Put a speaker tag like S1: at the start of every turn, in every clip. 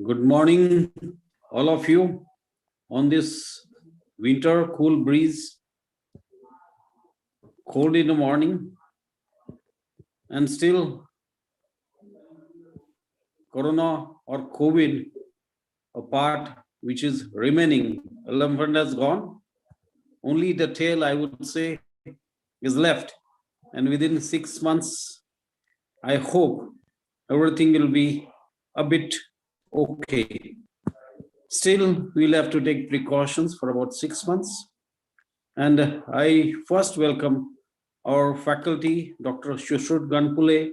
S1: Good morning, all of you, on this winter cool breeze, cold in the morning, and still Corona or COVID, a part which is remaining. Elephant has gone. Only the tail, I would say, is left. And within 6 months, I hope everything will be a bit okay. Still, we'll have to take precautions for about 6 months. And I first welcome our faculty, Dr. Shushruth Ganpule,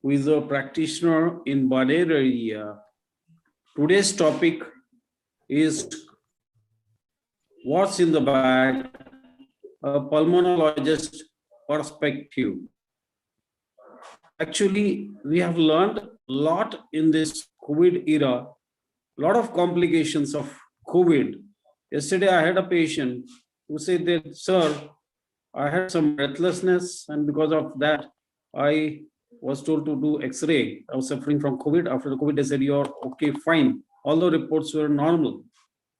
S1: who is a practitioner in Badera area. Today's topic is what's in the bag, a pulmonologist perspective. Actually, we have learned a lot in this COVID era, a lot of complications of COVID. Yesterday, I had a patient who said that, sir, I had some breathlessness, and because of that, I was told to do X-ray. I was suffering from COVID. After the COVID, they said, you're okay, fine. All the reports were normal.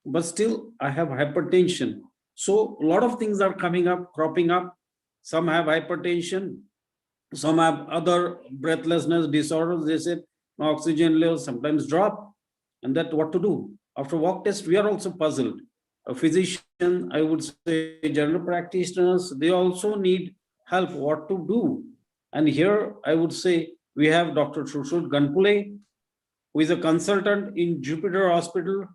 S1: But still, I have hypertension. So a lot of things are coming up, cropping up. Some have hypertension. Some have other breathlessness disorders. They said oxygen levels sometimes drop. And that what to do? After walk test, we are also puzzled. A physician, I would say general practitioners, they also need help what to do. And here I would say we have Dr. Shushruth Ganpule, who is a consultant in Jupiter Hospital,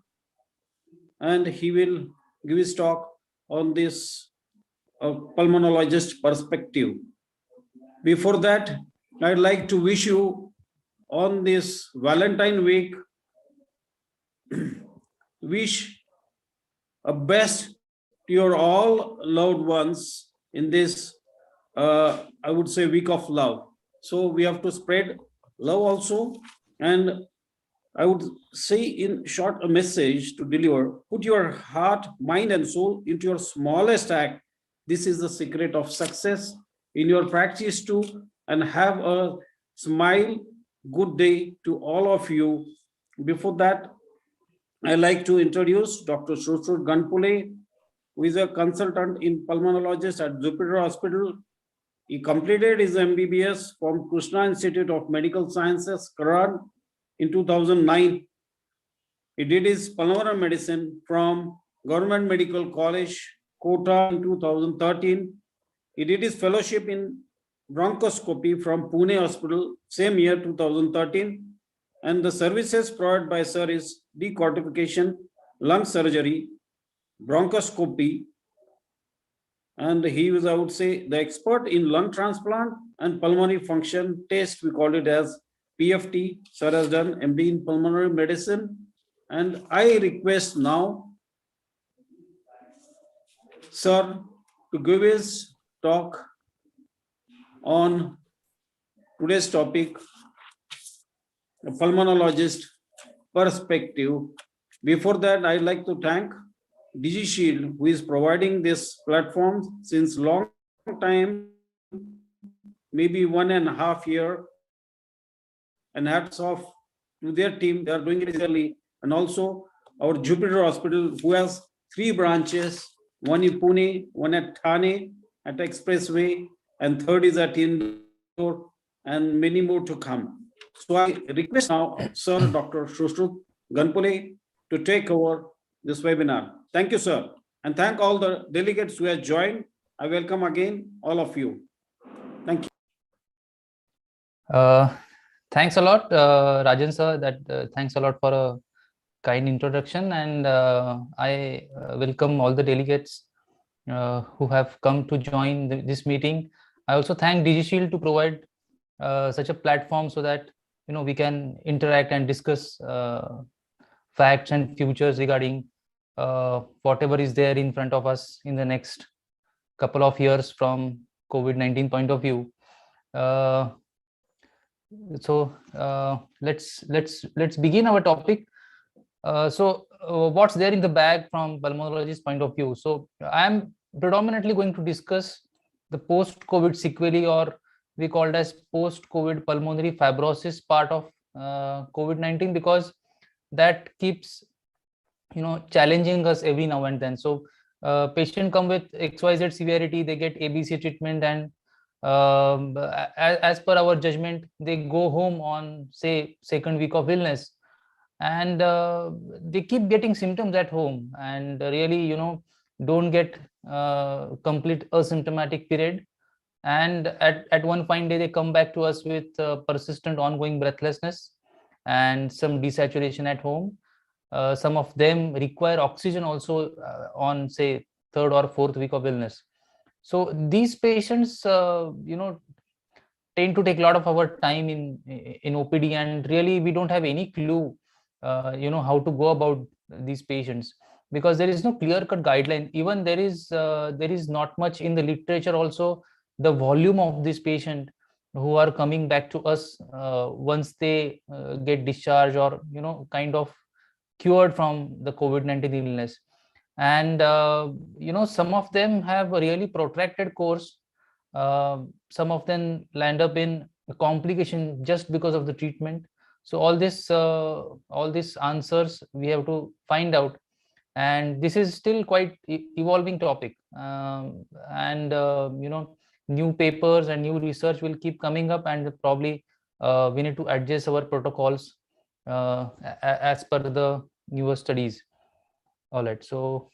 S1: and he will give his talk on this pulmonologist perspective. Before that, I'd like to wish you on this Valentine week, wish a best to your all loved ones in this, I would say, week of love. So we have to spread love also. And I would say in short a message to deliver, put your heart, mind and soul into your smallest act. This is the secret of success in your practice too, and have a smile. Good day to all of you. Before that, I'd like to introduce Dr. Shushruth Ganpule, who is a consultant in pulmonologist at Jupiter Hospital. He completed his MBBS from Krishna Institute of Medical Sciences, Karad, in 2009. He did his pulmonary medicine from Government Medical College, Kota, in 2013. He did his fellowship in bronchoscopy from Pune Hospital, same year, 2013. And the services provided by Sir is decortification, lung surgery, bronchoscopy, and he was, I would say, the expert in lung transplant and pulmonary function test. We called it as PFT. Sir has done MD in pulmonary medicine. And I request now Sir to give his talk on today's topic, a pulmonologist perspective. Before that, I'd like to thank DigiShield, who is providing this platform since long time, maybe 1.5 years, and hats off to their team. They are doing it easily. And also our Jupiter Hospital, who has 3 branches, one in Pune, one at Thane at Expressway, and third is at Indore, and many more to come. So I request now Sir Dr. Shushruth Ganpule to take over this webinar. Thank you, sir. And thank all the delegates who have joined. I welcome again all of you. Thank you.
S2: Thanks a lot, Rajan sir. Thanks a lot for a kind introduction. And I welcome all the delegates who have come to join this meeting. I also thank DigiShield to provide such a platform so that we can interact and discuss facts and futures regarding whatever is there in front of us in the next couple of years from COVID-19 point of view. So let's begin our topic. So what's there in the bag from pulmonologist point of view. So I'm predominantly going to discuss the post-COVID sequelae, or we called as post-COVID pulmonary fibrosis part of COVID-19, because that keeps challenging us every now and then. So patient come with XYZ severity, they get ABC treatment, and as per our judgment, they go home on, say, second week of illness, and they keep getting symptoms at home, and really don't get complete asymptomatic period. And at one fine day they come back to us with persistent ongoing breathlessness and some desaturation at home. Some of them require oxygen also on, say, third or fourth week of illness. So these patients tend to take a lot of our time in OPD, and really we don't have any clue how to go about these patients, because there is no clear cut guideline. Even there is not much in the literature also, the volume of this patient who are coming back to us once they get discharged, or kind of cured from the COVID-19 illness. And some of them have a really protracted course. Some of them land up in a complication just because of the treatment. So all these answers we have to find out, and this is still quite evolving topic. And new papers and new research will keep coming up, and probably we need to adjust our protocols as per the newer studies. All right, so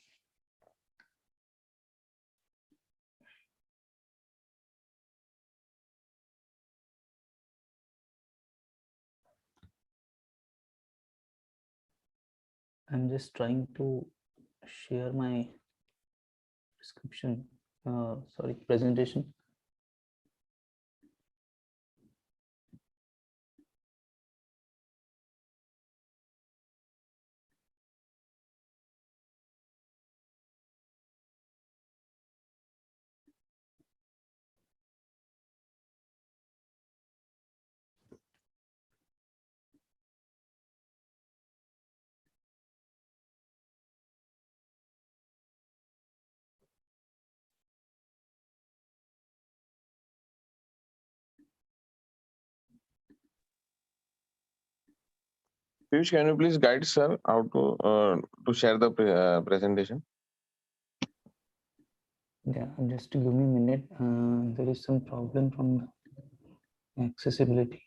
S2: I'm just trying to share my description, sorry, presentation.
S3: Piyush, can you please guide sir how to share the presentation?
S2: Yeah, just give me a minute. There is some problem from accessibility.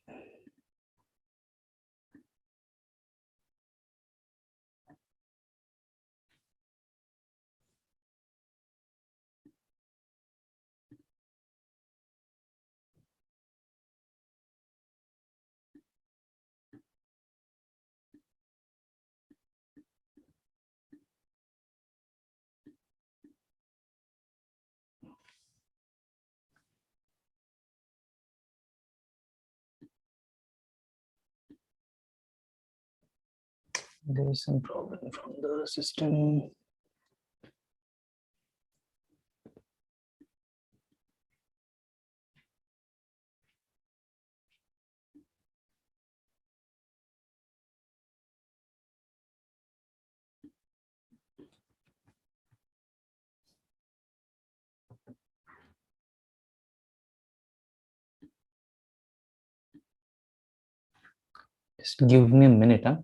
S2: There is some problem from the system. Just give me a minute, huh?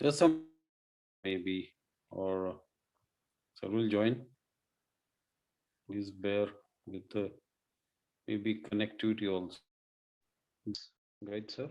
S1: There's some maybe, or sir will join. Please bear with the maybe connectivity also. Right, sir?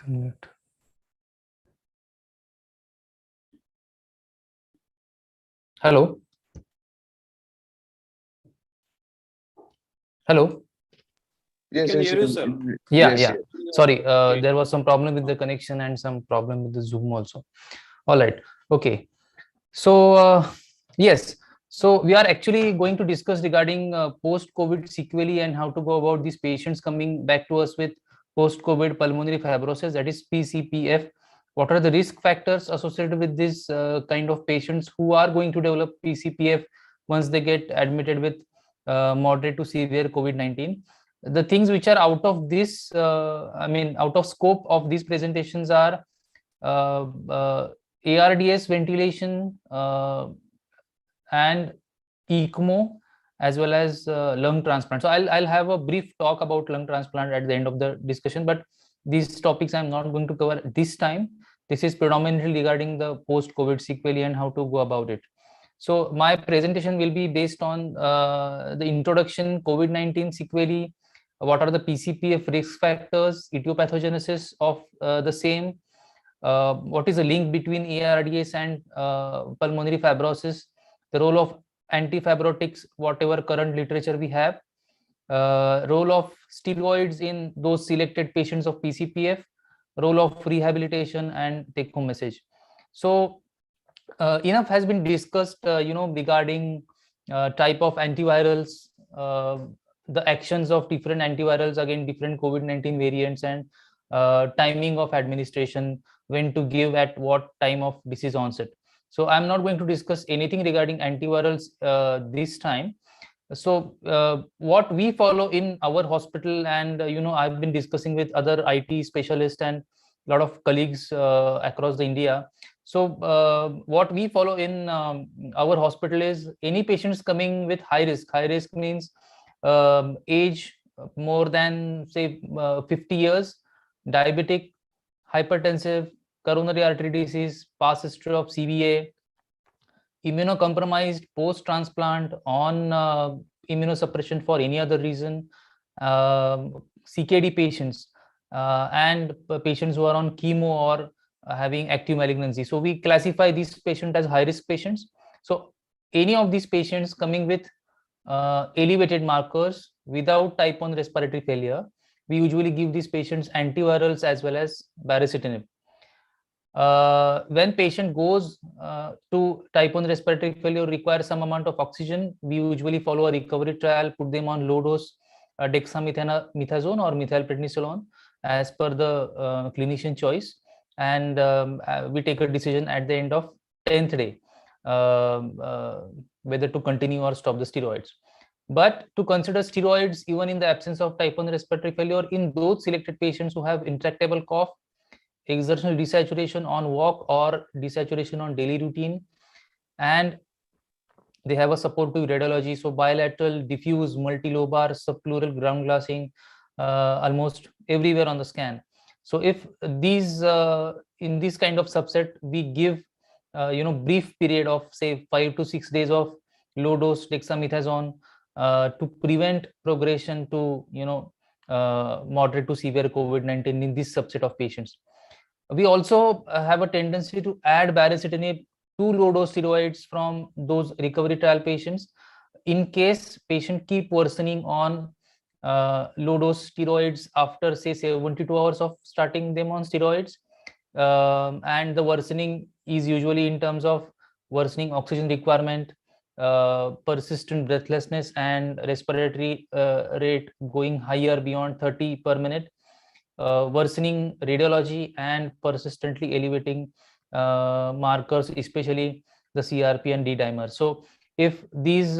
S2: Mute. Hello. Hello.
S3: Yes,
S1: Can
S3: yes,
S1: hear you, sir.
S2: Yeah,
S3: yes,
S2: yeah.
S3: yes.
S2: Sorry, there was some problem with the connection and some problem with the Zoom also. All right. Okay. So yes. So we are actually going to discuss regarding post-COVID sequelae and how to go about these patients coming back to us with post-COVID pulmonary fibrosis, that is PCPF. What are the risk factors associated with this kind of patients who are going to develop PCPF once they get admitted with moderate to severe COVID-19? The things which are out of this, out of scope of these presentations are uh, uh, ARDS ventilation and ECMO, as well as lung transplant. So I'll have a brief talk about lung transplant at the end of the discussion, but these topics I'm not going to cover this time. This is predominantly regarding the post-COVID sequelae and how to go about it. So my presentation will be based on the introduction, COVID-19 sequelae, what are the PCPF risk factors, etiopathogenesis of the same, what is the link between ARDS and pulmonary fibrosis, the role of antifibrotics, whatever current literature we have, role of steroids in those selected patients of PCPF, role of rehabilitation, and take home message. So enough has been discussed, regarding type of antivirals, the actions of different antivirals against different COVID-19 variants, and timing of administration, when to give at what time of disease onset. So I'm not going to discuss anything regarding antivirals this time. So what we follow in our hospital, and I've been discussing with other IT specialists and a lot of colleagues across the India. So what we follow in our hospital is any patients coming with high risk means age more than say 50 years, diabetic, hypertensive, coronary artery disease, past history of CVA, immunocompromised post-transplant on immunosuppression for any other reason, CKD patients, and patients who are on chemo or having active malignancy. So we classify these patients as high-risk patients. So any of these patients coming with elevated markers without type 1 respiratory failure, we usually give these patients antivirals as well as baricitinib. When patient goes to type 1 respiratory failure, requires some amount of oxygen, we usually follow a recovery trial, put them on low dose dexamethasone or methylprednisolone as per the clinician choice, and we take a decision at the end of 10th day whether to continue or stop the steroids. But to consider steroids even in the absence of type 1 respiratory failure in those selected patients who have intractable cough, exertional desaturation on walk or desaturation on daily routine, and they have a supportive radiology, so bilateral, diffuse, multilobar, subpleural ground glassing, almost everywhere on the scan. So if these in this kind of subset, we give brief period of say 5 to 6 days of low dose dexamethasone to prevent progression to moderate to severe COVID-19 in this subset of patients. We also have a tendency to add baricitinib to low dose steroids from those recovery trial patients in case patient keep worsening on low dose steroids after say 72 hours of starting them on steroids, and the worsening is usually in terms of worsening oxygen requirement, persistent breathlessness, and respiratory rate going higher beyond 30 per minute, worsening radiology, and persistently elevating markers, especially the CRP and D dimer. So if these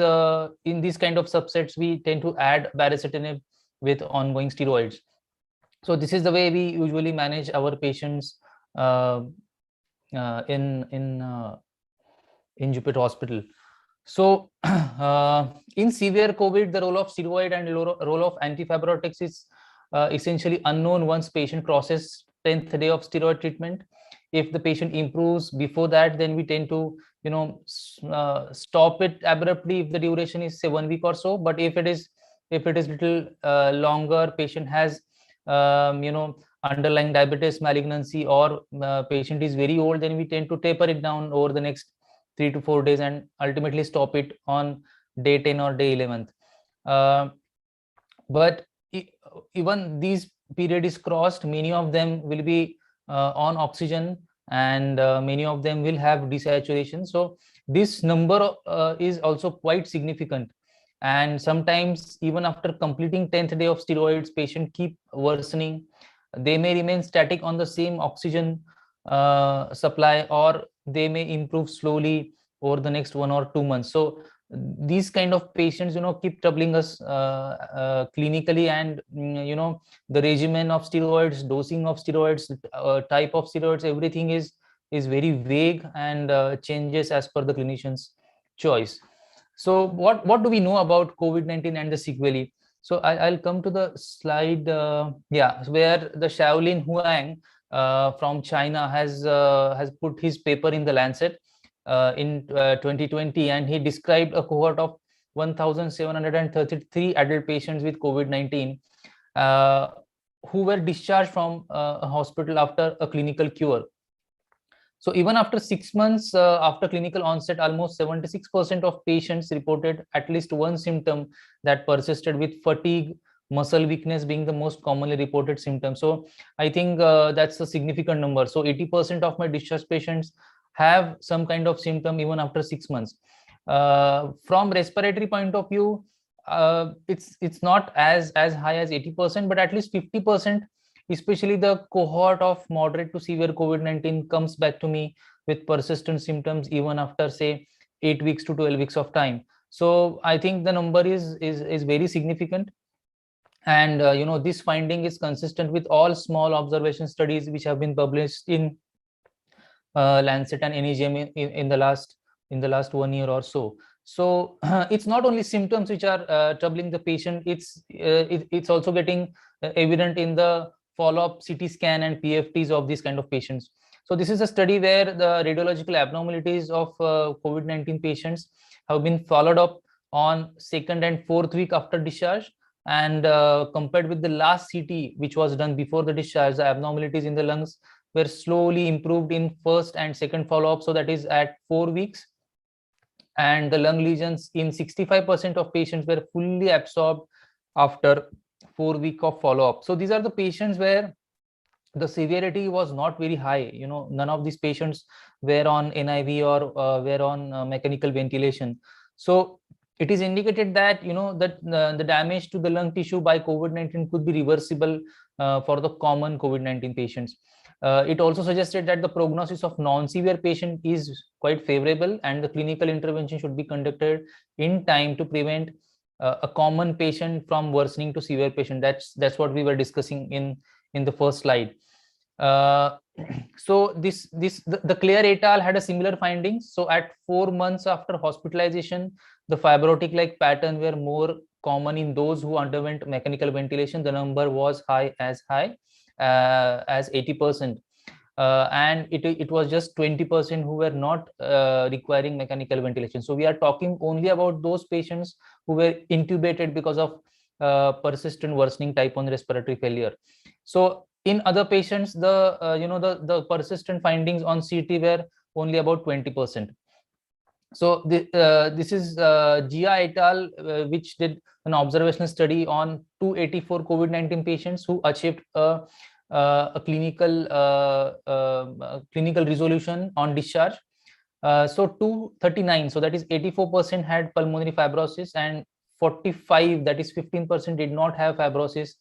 S2: in these kind of subsets, we tend to add baricitinib with ongoing steroids. So this is the way we usually manage our patients in Jupiter Hospital. So in severe COVID, the role of steroid and role of antifibrotics is essentially unknown once patient crosses 10th day of steroid treatment. If the patient improves before that, then we tend to stop it abruptly if the duration is say 1 week or so. But if it is little longer, patient has underlying diabetes malignancy, or patient is very old, then we tend to taper it down over the next 3 to 4 days and ultimately stop it on day 10 or day 11th. But even these period is crossed, many of them will be on oxygen, and many of them will have desaturation. So this number is also quite significant. And sometimes even after completing 10th day of steroids, patient keep worsening. They may remain static on the same oxygen supply, or they may improve slowly over the next 1 or 2 months. So these kind of patients, keep troubling us clinically. And the regimen of steroids, dosing of steroids, type of steroids, everything is very vague and changes as per the clinician's choice. So what do we know about COVID-19 and the sequelae? So I'll come to the slide, where the Shaolin Huang from China has put his paper in the Lancet in 2020, and he described a cohort of 1,733 adult patients with COVID-19 who were discharged from a hospital after a clinical cure. So even after 6 months after clinical onset, almost 76% of patients reported at least one symptom that persisted, with fatigue, muscle weakness being the most commonly reported symptom. So I think that's a significant number. So 80% of my discharged patients have some kind of symptom even after 6 months. From respiratory point of view, it's not as high as 80%, but at least 50%, especially the cohort of moderate to severe COVID-19, comes back to me with persistent symptoms even after, say, 8 weeks to 12 weeks of time. So I think the number is very significant. And this finding is consistent with all small observation studies which have been published in Lancet and NEJM in the last 1 year or so. So it's not only symptoms which are troubling the patient, it's also getting evident in the follow-up CT scan and PFTs of these kind of patients. So this is a study where the radiological abnormalities of COVID-19 patients have been followed up on 2nd and 4th week after discharge, and compared with the last CT which was done before the discharge, the abnormalities in the lungs were slowly improved in 1st and 2nd follow-up, so that is at 4 weeks. And the lung lesions in 65% of patients were fully absorbed after 4 weeks of follow-up. So these are the patients where the severity was not very high. None of these patients were on NIV or were on mechanical ventilation. So it is indicated that that the damage to the lung tissue by COVID-19 could be reversible for the common COVID-19 patients. It also suggested that the prognosis of non-severe patient is quite favorable, and the clinical intervention should be conducted in time to prevent a common patient from worsening to severe patient. That's what we were discussing in the first slide. So the Clare et al. Had a similar findings. So at 4 months after hospitalization, the fibrotic-like pattern were more common in those who underwent mechanical ventilation. The number was high as 80%. And it was just 20% who were not requiring mechanical ventilation. So we are talking only about those patients who were intubated because of persistent worsening type 1 respiratory failure. So in other patients, the persistent findings on CT were only about 20%. So this is Gia et al., which did an observational study on 284 COVID-19 patients who achieved a clinical resolution on discharge. So 239, so that is 84%, had pulmonary fibrosis, and 45, that is 15%, did not have fibrosis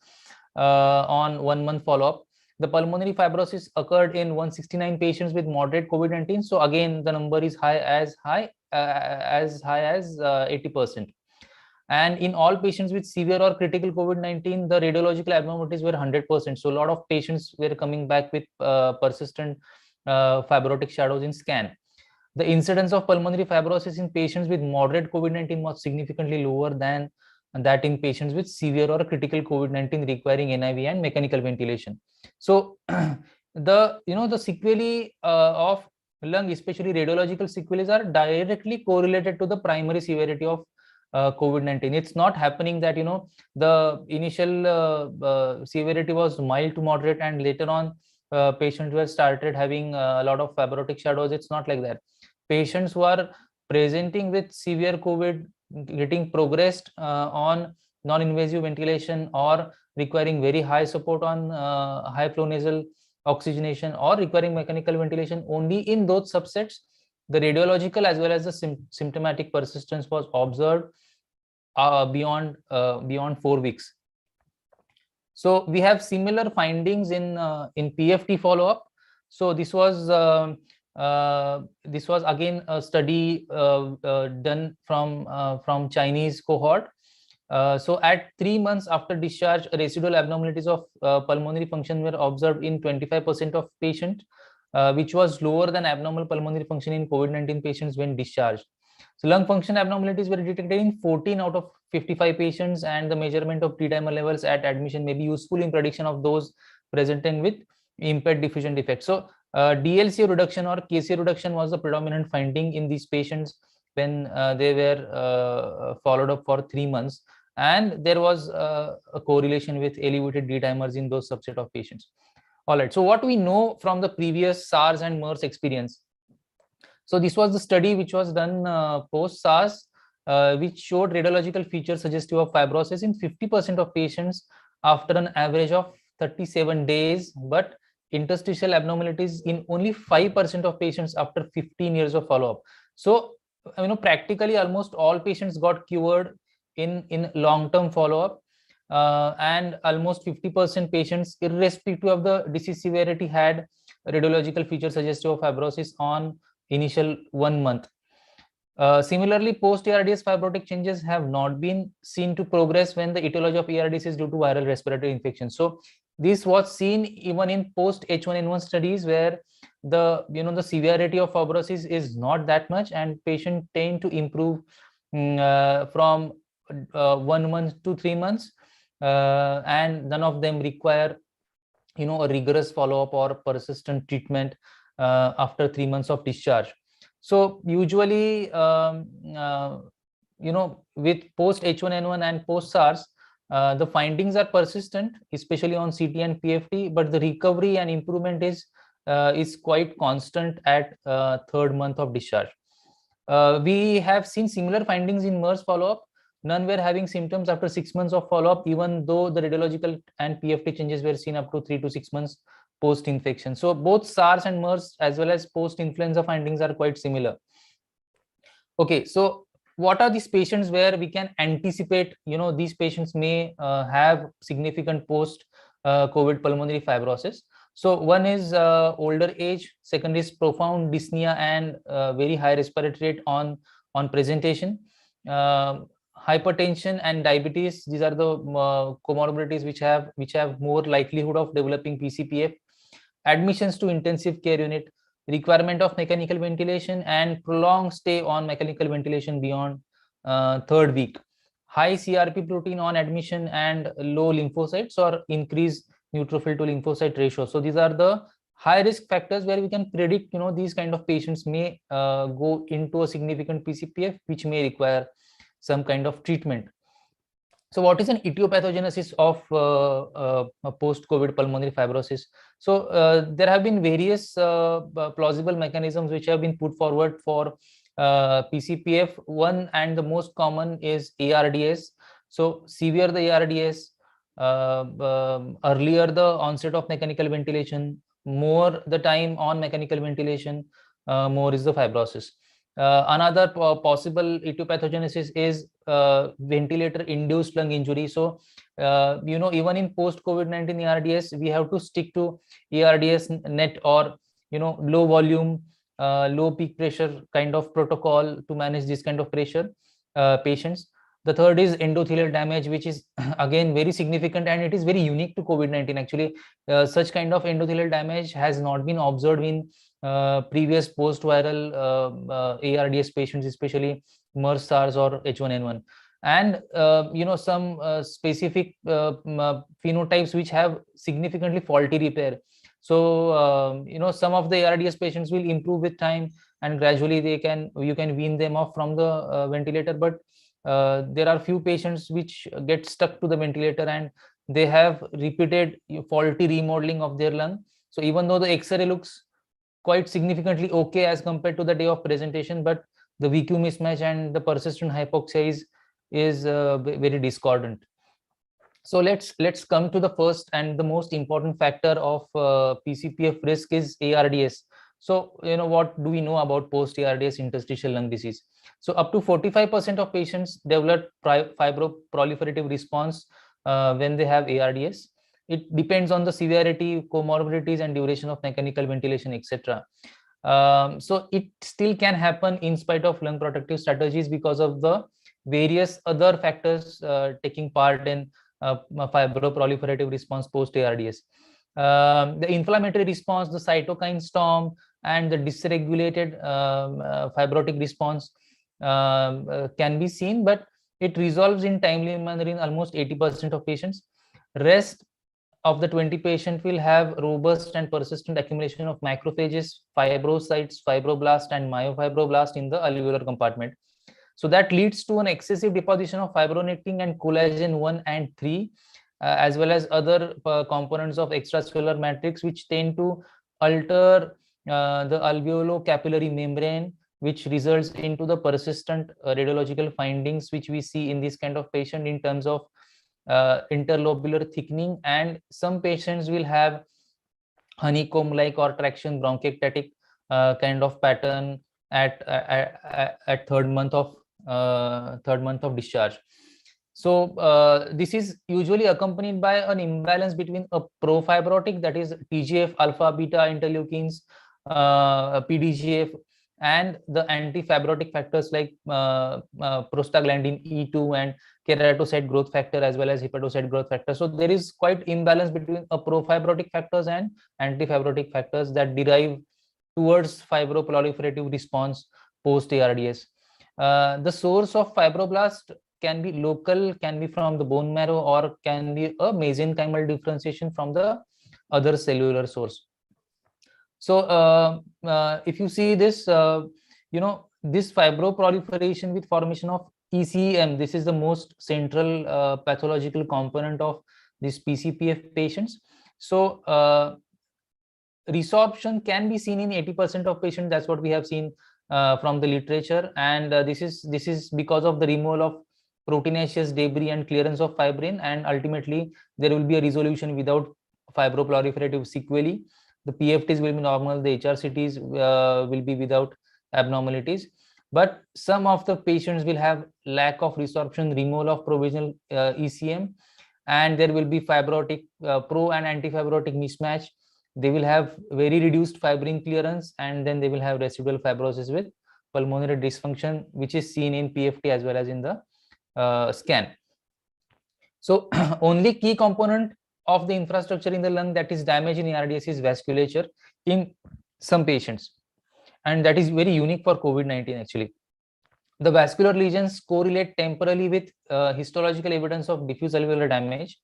S2: on 1 month follow-up. The pulmonary fibrosis occurred in 169 patients with moderate COVID-19. So again, the number is as high as 80%. And in all patients with severe or critical COVID-19, the radiological abnormalities were 100%. So a lot of patients were coming back with persistent fibrotic shadows in scan. The incidence of pulmonary fibrosis in patients with moderate COVID-19 was significantly lower than that in patients with severe or critical COVID-19 requiring NIV and mechanical ventilation. So the sequelae of lung, especially radiological sequelae, are directly correlated to the primary severity of COVID-19. It's not happening that, the initial severity was mild to moderate, and later on patients were started having a lot of fibrotic shadows. It's not like that. Patients who are presenting with severe COVID, getting progressed on non-invasive ventilation, or requiring very high support on high flow nasal oxygenation, or requiring mechanical ventilation, only in those subsets the radiological as well as the symptomatic persistence was observed beyond 4 weeks. So we have similar findings in PFT follow-up. So this was again a study done from Chinese cohort. So at 3 months after discharge, residual abnormalities of pulmonary function were observed in 25% of patients, which was lower than abnormal pulmonary function in COVID-19 patients when discharged. So lung function abnormalities were detected in 14 out of 55 patients, and the measurement of D-dimer levels at admission may be useful in prediction of those presenting with impaired diffusion defect. So DLCO reduction or KCO reduction was the predominant finding in these patients when they were followed up for 3 months, and there was a correlation with elevated D-dimers in those subset of patients. All right, so what we know from the previous SARS and MERS experience. So this was the study which was done post SARS, which showed radiological features suggestive of fibrosis in 50% of patients after an average of 37 days, but interstitial abnormalities in only 5% of patients after 15 years of follow-up. So practically almost all patients got cured in long-term follow-up, and almost 50% patients, irrespective of the disease severity, had radiological features suggestive of fibrosis on initial 1 month. Similarly, post-ARDS fibrotic changes have not been seen to progress when the etiology of ARDS is due to viral respiratory infection. So this was seen even in post H1N1 studies, where the severity of fibrosis is not that much, and patients tend to improve from 1 month to 3 months, and none of them require a rigorous follow-up or persistent treatment after 3 months of discharge. So usually with post H1N1 and post SARS, the findings are persistent, especially on CT and PFT, but the recovery and improvement is quite constant at 3rd month of discharge. We have seen similar findings in MERS follow-up. None were having symptoms after 6 months of follow-up, even though the radiological and PFT changes were seen up to 3 to 6 months post-infection. So both SARS and MERS as well as post-influenza findings are quite similar. Okay, so what are these patients where we can anticipate, these patients may have significant post-COVID pulmonary fibrosis? So one is older age, second is profound dyspnea and very high respiratory rate on presentation. Hypertension and diabetes, these are the comorbidities which have more likelihood of developing PCPF. Admissions to intensive care unit, requirement of mechanical ventilation, and prolonged stay on mechanical ventilation beyond 3rd week. High CRP protein on admission, and low lymphocytes or increased neutrophil to lymphocyte ratio. So these are the high risk factors where we can predict, these kind of patients may go into a significant PCPF, which may require some kind of treatment. So what is an etiopathogenesis of post-COVID pulmonary fibrosis? So there have been various plausible mechanisms which have been put forward for PCPF. One and the most common is ARDS. So severe the ARDS, earlier the onset of mechanical ventilation, more the time on mechanical ventilation, more is the fibrosis. Another possible etiopathogenesis is ventilator-induced lung injury. So, even in post-COVID-19 ARDS, we have to stick to ARDS net or, low volume, low peak pressure kind of protocol to manage this kind of pressure patients. The third is endothelial damage, which is again very significant, and it is very unique to COVID-19. Actually, such kind of endothelial damage has not been observed in previous post-viral ARDS patients, especially MERS, SARS, or H1N1. And some specific phenotypes which have significantly faulty repair. So some of the ARDS patients will improve with time, and gradually you can wean them off from the ventilator. But there are few patients which get stuck to the ventilator and they have repeated faulty remodeling of their lung. So even though the X-ray looks quite significantly okay as compared to the day of presentation, but the VQ mismatch and the persistent hypoxia is very discordant. So let's come to the first and the most important factor of PCPF risk is ARDS. So what do we know about post ARDS interstitial lung disease? So up to 45% of patients develop fibroproliferative response when they have ARDS. It depends on the severity, comorbidities, and duration of mechanical ventilation, etc. So it still can happen in spite of lung protective strategies because of the various other factors taking part in fibroproliferative response post ARDS. The inflammatory response, the cytokine storm, and the dysregulated fibrotic response can be seen, but it resolves in timely manner in almost 80% of patients. Rest of the 20 patient will have robust and persistent accumulation of macrophages, fibrocytes, fibroblast, and myofibroblast in the alveolar compartment. So that leads to an excessive deposition of fibronectin and collagen 1 and 3, as well as other components of extracellular matrix, which tend to alter the alveolo-capillary membrane, which results into the persistent radiological findings, which we see in this kind of patient in terms of interlobular thickening, and some patients will have honeycomb-like or traction bronchiectatic kind of pattern at third month of discharge. So this is usually accompanied by an imbalance between a profibrotic, that is TGF alpha beta interleukins, PDGF, and the antifibrotic factors like prostaglandin E2 and keratocyte growth factor, as well as hepatocyte growth factor. So there is quite imbalance between a profibrotic factors and antifibrotic factors that derive towards fibroproliferative response post ARDS. The source of fibroblast can be local, can be from the bone marrow, or can be a mesenchymal differentiation from the other cellular source. So if you see this, this fibroproliferation with formation of ECM, this is the most central pathological component of these PCPF patients. So resorption can be seen in 80% of patients. That's what we have seen from the literature, and this is because of the removal of proteinaceous debris and clearance of fibrin, and ultimately there will be a resolution without fibroproliferative sequelae. The PFTs will be normal, the HRCTs will be without abnormalities, but some of the patients will have lack of resorption, removal of provisional ECM, and there will be fibrotic pro and antifibrotic mismatch. They will have very reduced fibrin clearance, and then they will have residual fibrosis with pulmonary dysfunction, which is seen in PFT as well as in the scan. So only key component of the infrastructure in the lung that is damaged in ARDS is vasculature in some patients, and that is very unique for COVID-19 actually. The vascular lesions correlate temporally with histological evidence of diffuse alveolar damage.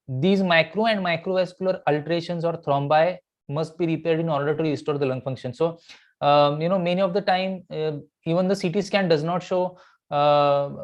S2: These micro and microvascular alterations or thrombi must be repaired in order to restore the lung function. So many of the time even the CT scan does not show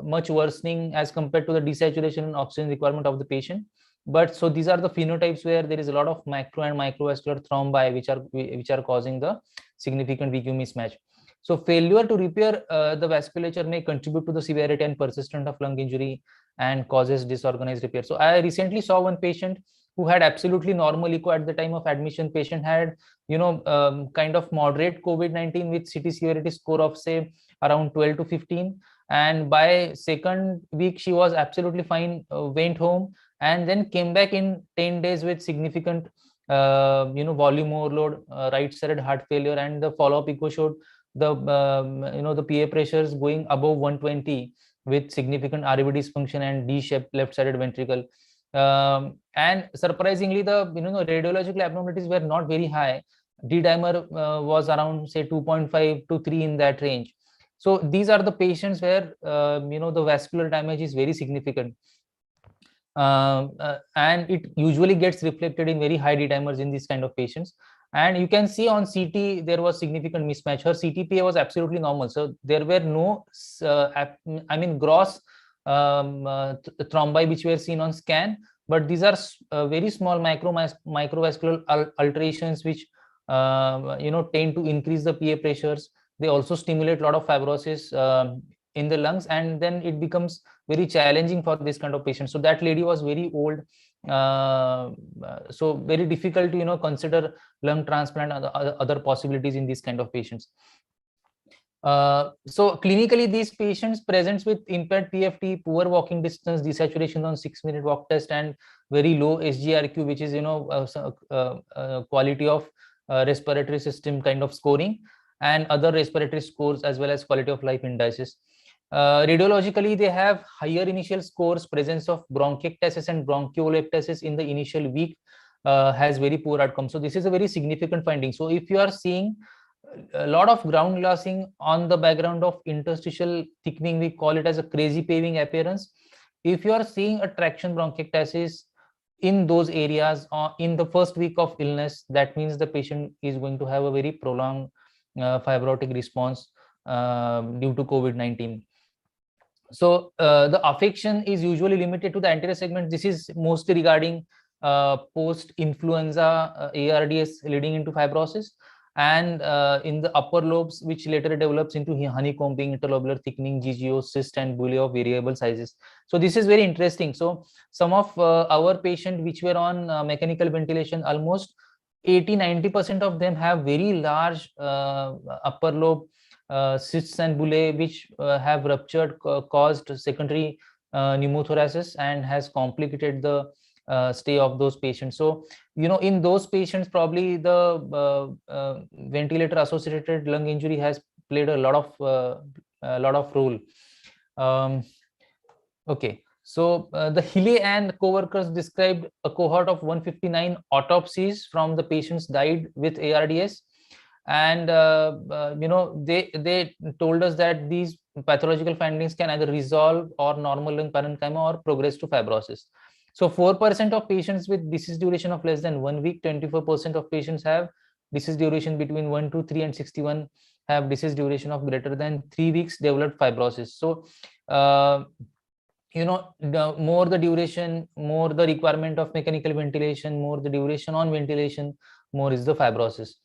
S2: much worsening as compared to the desaturation and oxygen requirement of the patient. But so these are the phenotypes where there is a lot of macro and microvascular thrombi which are causing the significant VQ mismatch. So failure to repair the vasculature may contribute to the severity and persistence of lung injury and causes disorganized repair. So I recently saw one patient who had absolutely normal echo at the time of admission. Patient had kind of moderate COVID-19 with CT severity score of say around 12 to 15, and by second week she was absolutely fine, went home, and then came back in 10 days with significant volume overload, right-sided heart failure, and the follow-up echo showed the the PA pressures going above 120 with significant RV dysfunction and D-shaped left-sided ventricle. And surprisingly, the radiological abnormalities were not very high. D-dimer was around say 2.5 to 3 in that range. So these are the patients where the vascular damage is very significant, and it usually gets reflected in very high D-dimers in these kind of patients. And you can see on CT there was significant mismatch. Her CTPA was absolutely normal, so there were no gross thrombi which were seen on scan, but these are very small microvascular alterations which tend to increase the PA pressures. They also stimulate a lot of fibrosis in the lungs, and then it becomes very challenging for this kind of patient. So that lady was very old, so very difficult to consider lung transplant and other possibilities in these kind of patients. So clinically, these patients presents with impaired PFT, poor walking distance, desaturation on 6-minute walk test, and very low SGRQ, which is quality of respiratory system kind of scoring, and other respiratory scores, as well as quality of life indices. Radiologically, they have higher initial scores. Presence of bronchiectasis and broncholectasis in the initial week has very poor outcome. So this is a very significant finding. So if you are seeing a lot of ground glassing on the background of interstitial thickening, we call it as a crazy paving appearance. If you are seeing a traction bronchiectasis in those areas in the first week of illness, that means the patient is going to have a very prolonged fibrotic response due to COVID-19. So the affection is usually limited to the anterior segment. This is mostly regarding post-influenza ARDS leading into fibrosis, and in the upper lobes, which later develops into honeycombing, interlobular thickening, GGO, cyst, and bullae of variable sizes. So this is very interesting. So some of our patients which were on mechanical ventilation, almost 80-90% of them have very large upper lobe cysts and bullae, which have ruptured, caused secondary pneumothoraces, and has complicated the stay of those patients. So in those patients, probably the ventilator associated lung injury has played a lot of role. Okay, so the Hille and co-workers described a cohort of 159 autopsies from the patients died with ARDS, and they told us that these pathological findings can either resolve or normal lung parenchyma or progress to fibrosis. So 4% of patients with disease duration of less than 1 week, 24% of patients have disease duration between 1 to 3, and 61 have disease duration of greater than 3 weeks developed fibrosis. So the more the duration, more the requirement of mechanical ventilation, more the duration on ventilation, more is the fibrosis.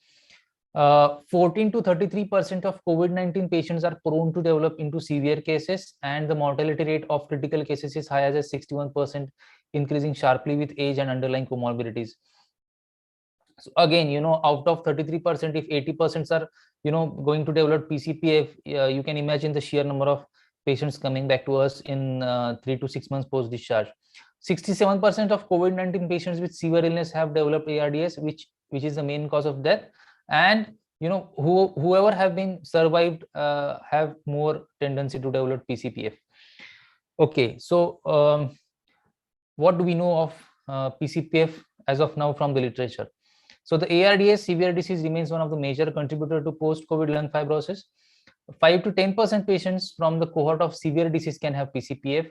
S2: 14 to 33% of COVID-19 patients are prone to develop into severe cases, and the mortality rate of critical cases is high as 61%, increasing sharply with age and underlying comorbidities. So again, out of 33%, if 80% are going to develop PCPF, you can imagine the sheer number of patients coming back to us in 3 to 6 months post discharge. 67% of COVID-19 patients with severe illness have developed ARDS, which is the main cause of death, and whoever have been survived have more tendency to develop PCPF. Okay, so what do we know of PCPF as of now from the literature? So the ARDS severe disease remains one of the major contributor to post-COVID lung fibrosis. 5 to 10% patients from the cohort of severe disease can have PCPF.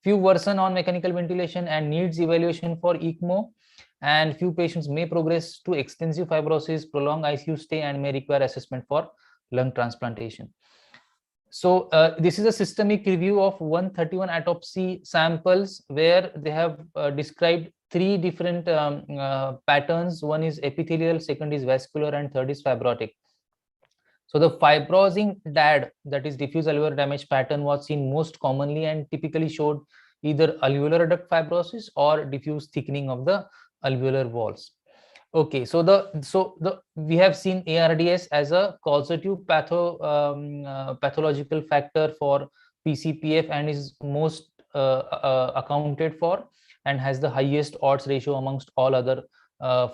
S2: Few worsen on mechanical ventilation and needs evaluation for ECMO, and few patients may progress to extensive fibrosis, prolonged ICU stay, and may require assessment for lung transplantation. So this is a systemic review of 131 autopsy samples, where they have described 3 different patterns. One is epithelial, second is vascular, and third is fibrotic. So the fibrosing DAD, that is diffuse alveolar damage pattern, was seen most commonly and typically showed either alveolar duct fibrosis or diffuse thickening of the alveolar walls. Okay, so we have seen ARDS as a causative pathological factor for PCPF, and is most accounted for, and has the highest odds ratio amongst all other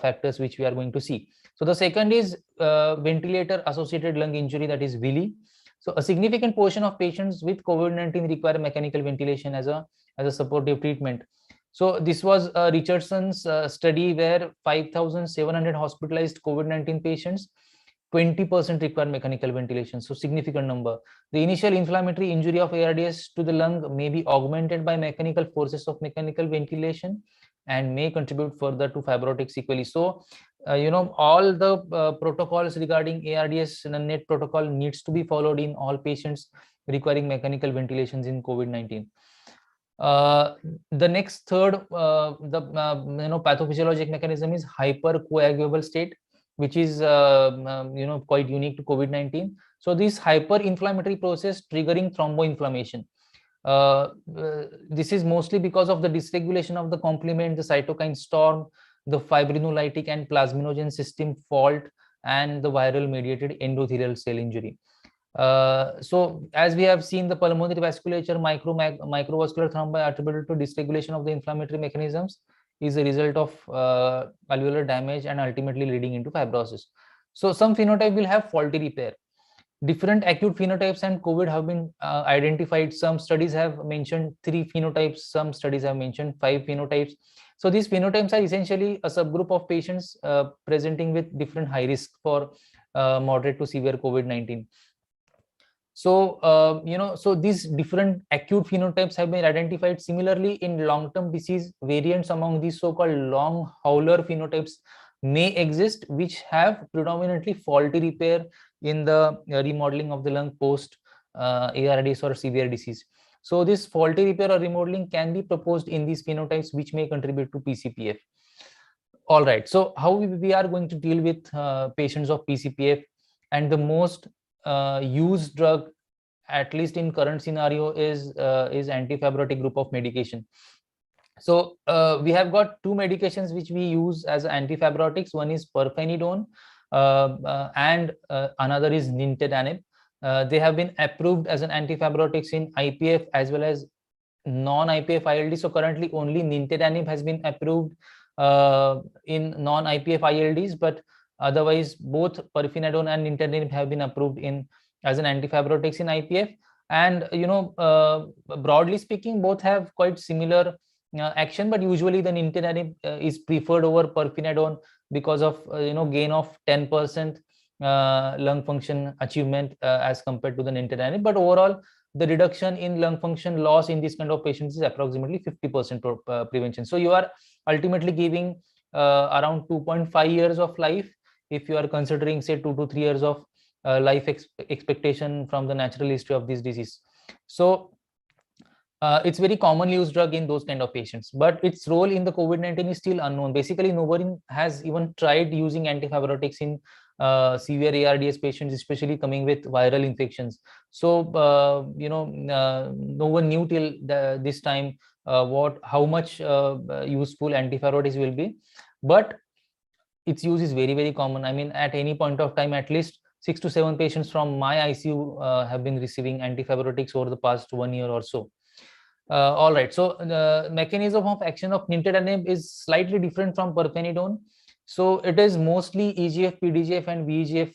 S2: factors which we are going to see. So the second is ventilator associated lung injury, that is VILI. So a significant portion of patients with COVID-19 require mechanical ventilation as a supportive treatment. So this was Richardson's study, where 5,700 hospitalized COVID-19 patients, 20% require mechanical ventilation. So significant number. The initial inflammatory injury of ARDS to the lung may be augmented by mechanical forces of mechanical ventilation, and may contribute further to fibrotic sequelae. So, all the protocols regarding ARDS net protocol needs to be followed in all patients requiring mechanical ventilations in COVID-19. The next third, pathophysiologic mechanism is hypercoagulable state, which is quite unique to COVID-19. So this hyperinflammatory process triggering thromboinflammation. This is mostly because of the dysregulation of the complement, the cytokine storm, the fibrinolytic and plasminogen system fault, and the viral mediated endothelial cell injury. So as we have seen, the pulmonary vasculature microvascular thrombi attributed to dysregulation of the inflammatory mechanisms is a result of alveolar damage and ultimately leading into fibrosis. So some phenotype will have faulty repair. Different acute phenotypes and COVID have been identified. Some studies have mentioned 3 phenotypes, some studies have mentioned 5 phenotypes. So these phenotypes are essentially a subgroup of patients presenting with different high risk for moderate to severe COVID-19. So, so these different acute phenotypes have been identified. Similarly, in long-term disease, variants among these so-called long hauler phenotypes may exist, which have predominantly faulty repair in the remodeling of the lung post ARDS or severe disease. So this faulty repair or remodeling can be proposed in these phenotypes, which may contribute to PCPF. All right, so how we are going to deal with patients of PCPF, and the most used drug, at least in current scenario, is antifibrotic group of medication. So we have got 2 medications which we use as antifibrotics. One is pirfenidone and another is nintedanib. They have been approved as an antifibrotics in IPF as well as non-IPF ILD. So currently only nintedanib has been approved in non-IPF ILDs, but otherwise both pirfenidone and nintedanib have been approved in as an antifibrotics in IPF. And broadly speaking, both have quite similar action, but usually the nintedanib is preferred over pirfenidone because of gain of 10% lung function achievement as compared to the nintedanib. But overall, the reduction in lung function loss in this kind of patients is approximately 50% prevention. So you are ultimately giving around 2.5 years of life if you are considering, say, 2 to 3 years of life expectation from the natural history of this disease. So it's very commonly used drug in those kind of patients, but its role in the COVID-19 is still unknown. Basically, nobody has even tried using antifibrotics in severe ARDS patients, especially coming with viral infections. So no one knew till this time how much useful antifibrotics will be, but its use is very, very common. I mean, at any point of time, at least 6 to 7 patients from my ICU have been receiving antifibrotics over the past 1 year or so. All right, so the mechanism of action of nintedanib is slightly different from pirfenidone. So it is mostly EGF, PDGF, and VEGF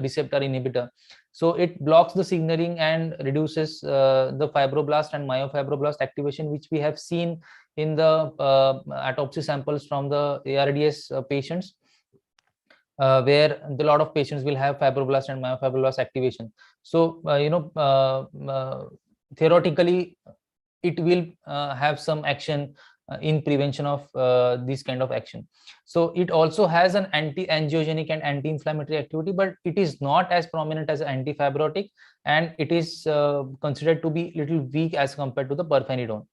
S2: receptor inhibitor. So it blocks the signaling and reduces the fibroblast and myofibroblast activation, which we have seen in the autopsy samples from the ARDS patients, where a lot of patients will have fibroblast and myofibroblast activation. So theoretically, it will have some action in prevention of this kind of action. So it also has an anti-angiogenic and anti-inflammatory activity, but it is not as prominent as an antifibrotic, and it is considered to be little weak as compared to the pirfenidone.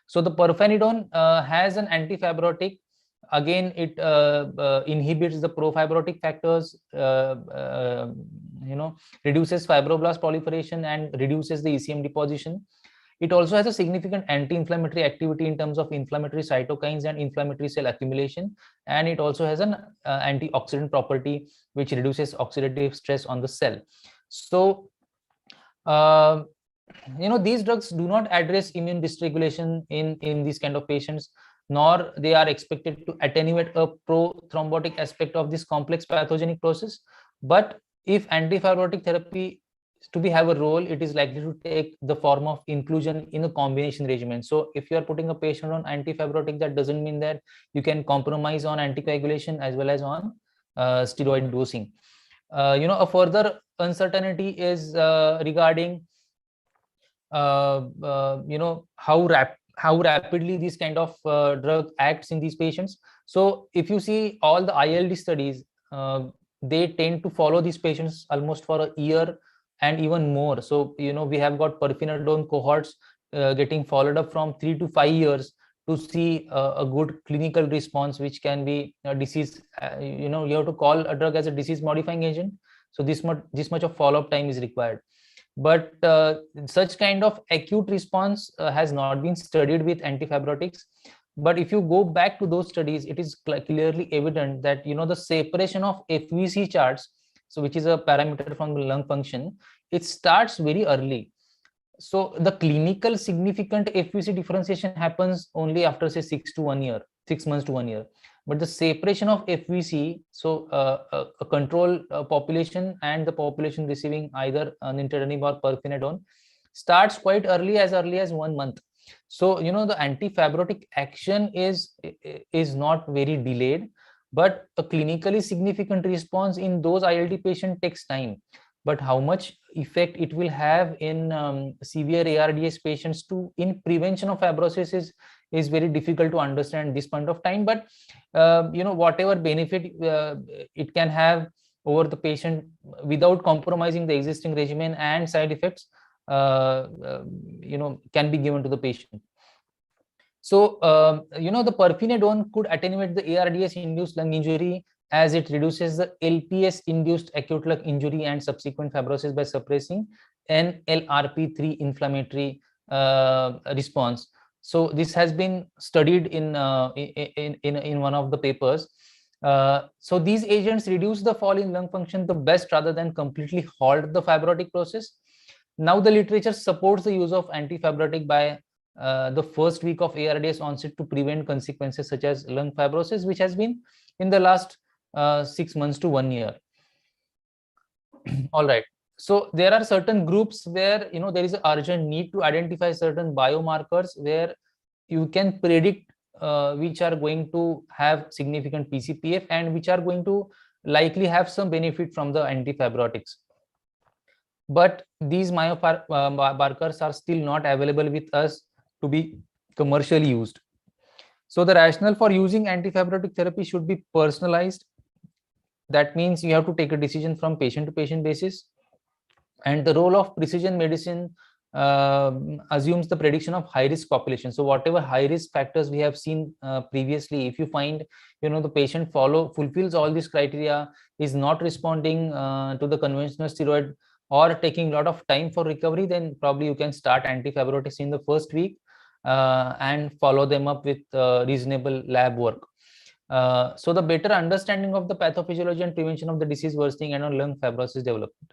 S2: So the pirfenidone has an antifibrotic. Again, it inhibits the profibrotic factors, reduces fibroblast proliferation and reduces the ECM deposition. It also has a significant anti-inflammatory activity in terms of inflammatory cytokines and inflammatory cell accumulation. And it also has an antioxidant property, which reduces oxidative stress on the cell. So, these drugs do not address immune dysregulation in these kind of patients, nor they are expected to attenuate a pro-thrombotic aspect of this complex pathogenic process. But if antifibrotic therapy to have a role, it is likely to take the form of inclusion in a combination regimen. So if you are putting a patient on antifibrotic, that doesn't mean that you can compromise on anticoagulation as well as on steroid dosing. A further uncertainty is regarding how how rapidly this kind of drug acts in these patients. So if you see all the ILD studies, they tend to follow these patients almost for a year and even more. So we have got pirfenidone cohorts getting followed up from 3 to 5 years to see a good clinical response, which can be a disease. You have to call a drug as a disease modifying agent. So this much of follow-up time is required. But such kind of acute response has not been studied with antifibrotics. But if you go back to those studies, it is clearly evident that the separation of FVC charts, so which is a parameter from the lung function, it starts very early. So the clinical significant FVC differentiation happens only after, say, 6 months to 1 year. But the separation of FVC, so a control population and the population receiving either nintedanib or pirfenidone, starts quite early as 1 month. So the antifibrotic action is not very delayed, but a clinically significant response in those ILD patients takes time. But how much effect it will have in severe ARDS patients in prevention of fibrosis is very difficult to understand at this point of time. But whatever benefit it can have over the patient without compromising the existing regimen and side effects can be given to the patient. So the pirfenidone could attenuate the ARDS induced lung injury, as it reduces the LPS induced acute lung injury and subsequent fibrosis by suppressing NLRP3 inflammatory response. So this has been studied in one of the papers. So these agents reduce the fall in lung function the best rather than completely halt the fibrotic process. Now the literature supports the use of antifibrotic by the first week of ARDS onset to prevent consequences such as lung fibrosis, which has been in the last 6 months to 1 year. All right. So there are certain groups where there is an urgent need to identify certain biomarkers where you can predict which are going to have significant PCPF and which are going to likely have some benefit from the antifibrotics. But these biomarkers are still not available with us to be commercially used. So the rationale for using antifibrotic therapy should be personalized. That means you have to take a decision from patient to patient basis. And the role of precision medicine assumes the prediction of high risk population. So whatever high risk factors we have seen previously, if you find the patient fulfills all these criteria, is not responding to the conventional steroid or taking a lot of time for recovery, then probably you can start antifibrotics in the first week and follow them up with reasonable lab work. So the better understanding of the pathophysiology and prevention of the disease worsening and on lung fibrosis development.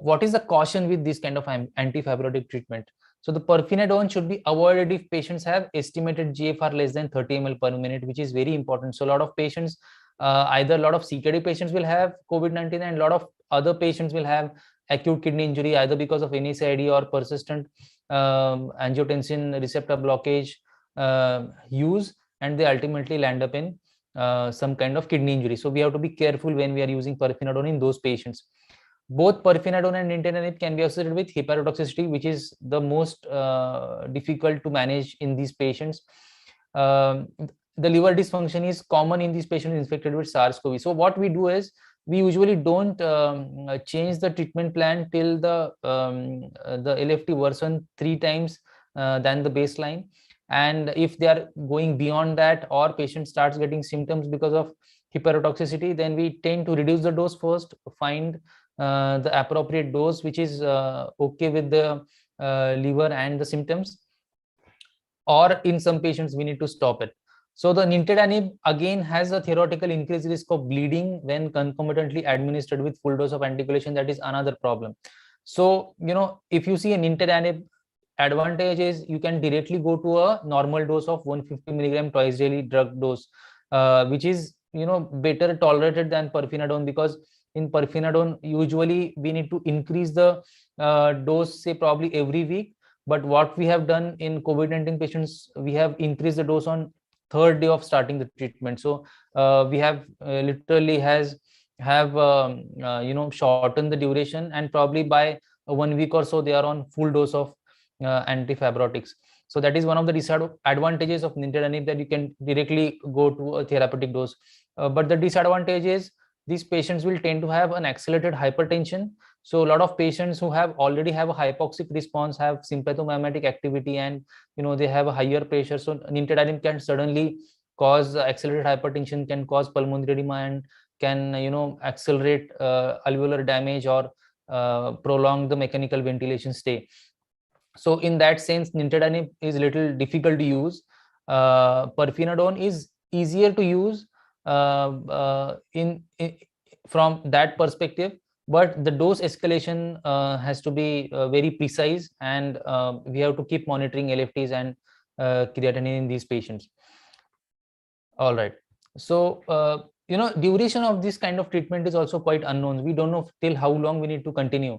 S2: What is the caution with this kind of antifibrotic treatment? So the pirfenidone should be avoided if patients have estimated GFR less than 30 ml per minute, which is very important. So a lot of patients, either a lot of CKD patients will have COVID-19 and a lot of other patients will have acute kidney injury either because of NSAID or persistent angiotensin receptor blockage use, and they ultimately land up in some kind of kidney injury. So we have to be careful when we are using pirfenidone in those patients. Both pirfenidone and nintedanib can be associated with hepatotoxicity, which is the most difficult to manage in these patients. The liver dysfunction is common in these patients infected with SARS-CoV. So what we do is we usually don't change the treatment plan till the LFT worsen 3 times than the baseline. And if they are going beyond that or patient starts getting symptoms because of hepatotoxicity, then we tend to reduce the dose first, find the appropriate dose which is okay with the liver and the symptoms, or in some patients we need to stop it. So the nintedanib again has a theoretical increased risk of bleeding when concomitantly administered with full dose of anticoagulation. That is another problem. So if you see a nintedanib, advantage is you can directly go to a normal dose of 150 milligram twice daily drug dose, which is better tolerated than pirfenidone, because in pirfenidone usually we need to increase the dose, say probably every week. But what we have done in COVID-19 patients, we have increased the dose on 3rd day of starting the treatment. So we have literally shortened the duration, and probably by 1 week or so they are on full dose of antifibrotics. So that is one of the disadvantages of nintedanib, that you can directly go to a therapeutic dose. But the disadvantage is these patients will tend to have an accelerated hypertension. So a lot of patients who already have a hypoxic response have sympathomimetic activity, and they have a higher pressure. So nintedanib can suddenly cause accelerated hypertension, can cause pulmonary edema, and can accelerate alveolar damage or prolong the mechanical ventilation stay. So in that sense, nintedanib is little difficult to use. Pirfenidone is easier to use in from that perspective, but the dose escalation has to be very precise, and we have to keep monitoring LFTs and creatinine in these patients. All right. So duration of this kind of treatment is also quite unknown. We don't know till how long we need to continue.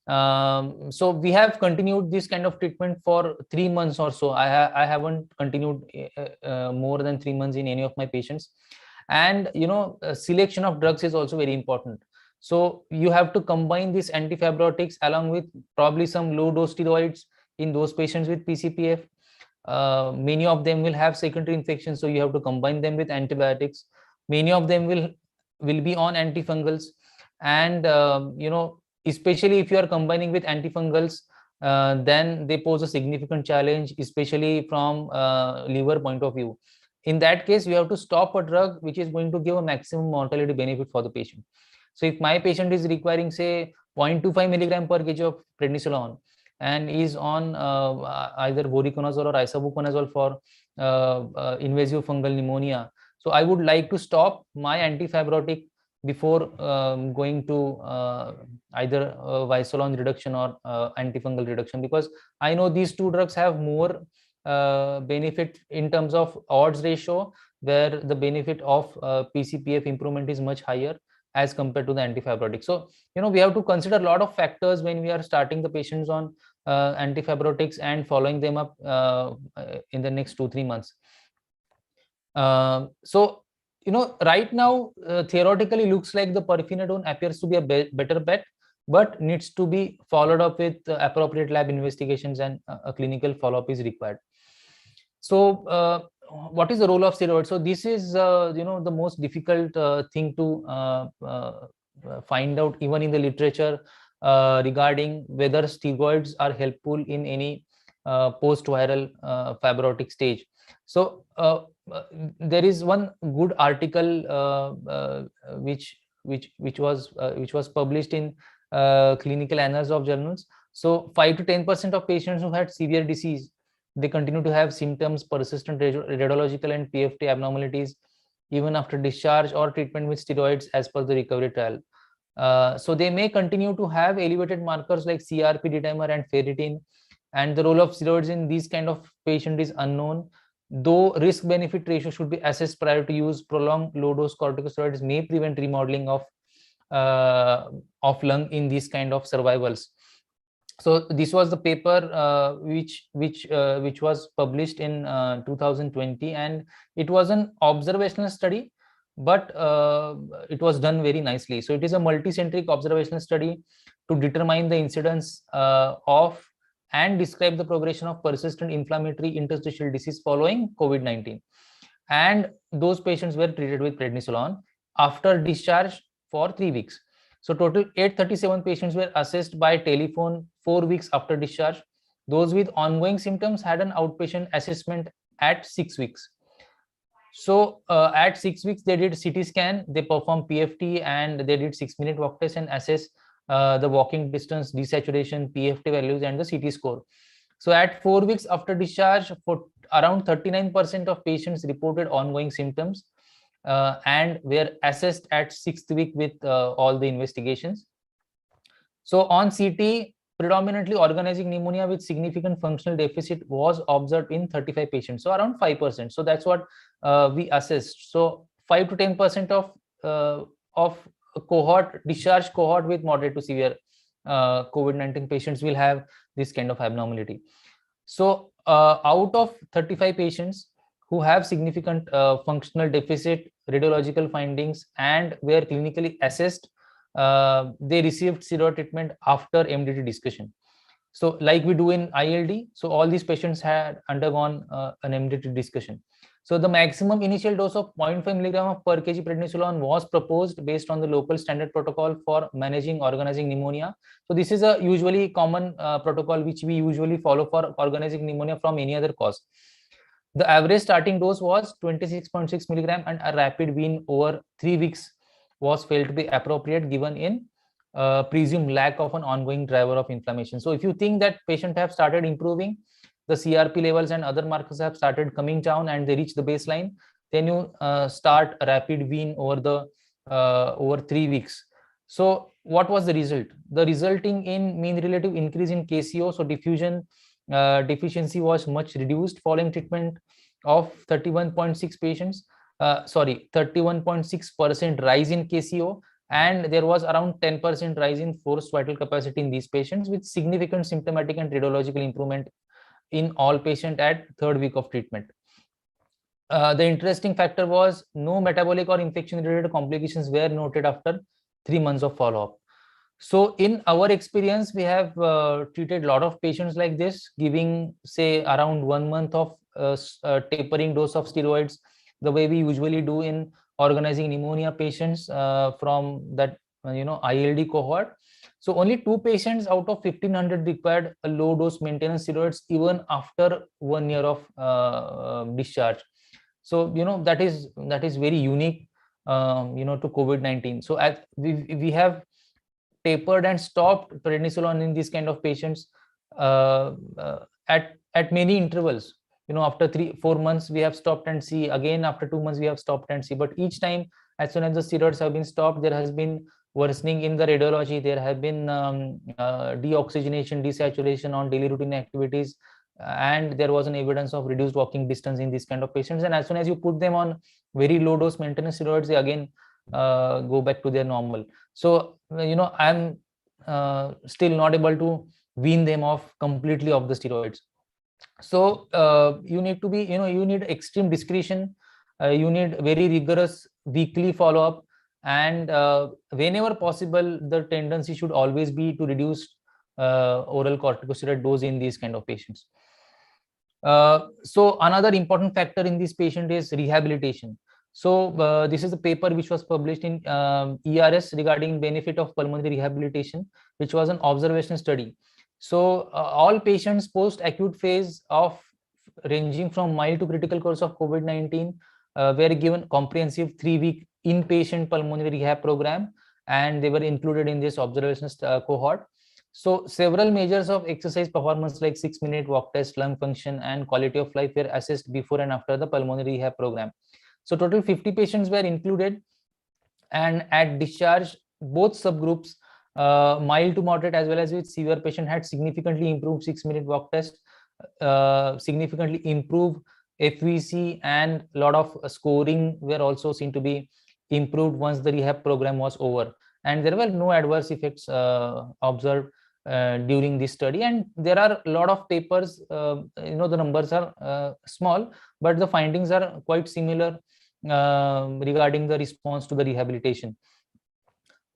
S2: So we have continued this kind of treatment for 3 months or so. I haven't continued more than 3 months in any of my patients. And selection of drugs is also very important. So you have to combine these antifibrotics along with probably some low dose steroids in those patients with PCPF. Many of them will have secondary infections, so you have to combine them with antibiotics. Many of them will be on antifungals, and especially if you are combining with antifungals, then they pose a significant challenge, especially from liver point of view. In that case, you have to stop a drug which is going to give a maximum mortality benefit for the patient. So if my patient is requiring, say, 0.25 milligram per kg of prednisolone, and is on either voriconazole or isobuconazole for invasive fungal pneumonia, so I would like to stop my antifibrotic before going to either visolon reduction or antifungal reduction, because I know these two drugs have more benefit in terms of odds ratio, where the benefit of PCPF improvement is much higher as compared to the antifibrotic. So we have to consider a lot of factors when we are starting the patients on antifibrotics and following them up in the next 2-3 months. So right now theoretically looks like the pirfenidone appears to be a better bet, but needs to be followed up with appropriate lab investigations, and a clinical follow-up is required. So what is the role of steroids? So this is the most difficult thing to find out even in the literature regarding whether steroids are helpful in any post-viral fibrotic stage. So there is one good article which was published in Clinical Annals of Journals. So 5 to 10% of patients who had severe disease, they continue to have symptoms, persistent radiological and PFT abnormalities even after discharge or treatment with steroids as per the recovery trial. So they may continue to have elevated markers like CRP, D-dimer, and ferritin, and the role of steroids in these kind of patient is unknown, though risk benefit ratio should be assessed prior to use. Prolonged low dose corticosteroids may prevent remodeling of lung in these kind of survivals. So this was the paper which was published in 2020, and it was an observational study, but it was done very nicely. So it is a multicentric observational study to determine the incidence of and describe the progression of persistent inflammatory interstitial disease following COVID-19. And those patients were treated with prednisolone after discharge for 3 weeks. So total 837 patients were assessed by telephone 4 weeks after discharge. Those with ongoing symptoms had an outpatient assessment at 6 weeks. So at 6 weeks, they did CT scan, they performed PFT, and they did 6-minute walk test and assess the walking distance, desaturation, PFT values, and the CT score. So at 4 weeks after discharge, for around 39% of patients reported ongoing symptoms and were assessed at 6th week with all the investigations. So on CT, predominantly organizing pneumonia with significant functional deficit was observed in 35 patients, so around 5%. So that's what we assessed. So 5 to 10% of a cohort, discharge cohort with moderate to severe COVID-19 patients will have this kind of abnormality. So out of 35 patients who have significant functional deficit, radiological findings, and were clinically assessed, they received steroid treatment after MDT discussion. So like we do in ILD, so all these patients had undergone an MDT discussion. So the maximum initial dose of 0.5 milligram of per kg prednisolone was proposed based on the local standard protocol for managing organizing pneumonia. So this is a usually common protocol which we usually follow for organizing pneumonia from any other cause. The average starting dose was 26.6 milligram, and a rapid wean over 3 weeks was felt to be appropriate given in presumed lack of an ongoing driver of inflammation. So if you think that patient have started improving, the CRP levels and other markers have started coming down and they reach the baseline, then you start a rapid wean over 3 weeks. So what was the result? The resulting in mean relative increase in KCO, so diffusion deficiency was much reduced following treatment of 31.6 patients. 31.6% rise in KCO, and there was around 10% rise in forced vital capacity in these patients, with significant symptomatic and radiological improvement in all patients at third week of treatment. The interesting factor was no metabolic or infection related complications were noted after 3 months of follow-up. So in our experience, we have treated a lot of patients like this, giving say around 1 month of tapering dose of steroids, the way we usually do in organizing pneumonia patients from that ILD cohort. So only 2 patients out of 1500 required a low dose maintenance steroids even after 1 year of discharge. So that is very unique to COVID-19. So as we have tapered and stopped prednisolone in these kind of patients at many intervals. After 3-4 months we have stopped and see, again after 2 months we have stopped and see, but each time as soon as the steroids have been stopped, there has been worsening in the radiology, there have been deoxygenation, desaturation on daily routine activities, and there was an evidence of reduced walking distance in these kind of patients. And as soon as you put them on very low dose maintenance steroids, they again go back to their normal. So I'm still not able to wean them off completely of the steroids. So you need to be, you need extreme discretion, you need very rigorous weekly follow-up, and whenever possible the tendency should always be to reduce oral corticosteroid dose in these kind of patients. So another important factor in this patient is rehabilitation. So this is a paper which was published in ERS regarding benefit of pulmonary rehabilitation, which was an observational study. So all patients post acute phase of ranging from mild to critical course of COVID-19 were given comprehensive 3-week inpatient pulmonary rehab program, and they were included in this observational cohort. So several measures of exercise performance like 6-minute walk test, lung function, and quality of life were assessed before and after the pulmonary rehab program. So total 50 patients were included, and at discharge both subgroups, mild to moderate as well as with severe patient, had significantly improved 6-minute walk test, significantly improved FVC, and a lot of scoring were also seen to be improved once the rehab program was over. And there were no adverse effects observed during this study. And there are a lot of papers, the numbers are small, but the findings are quite similar regarding the response to the rehabilitation.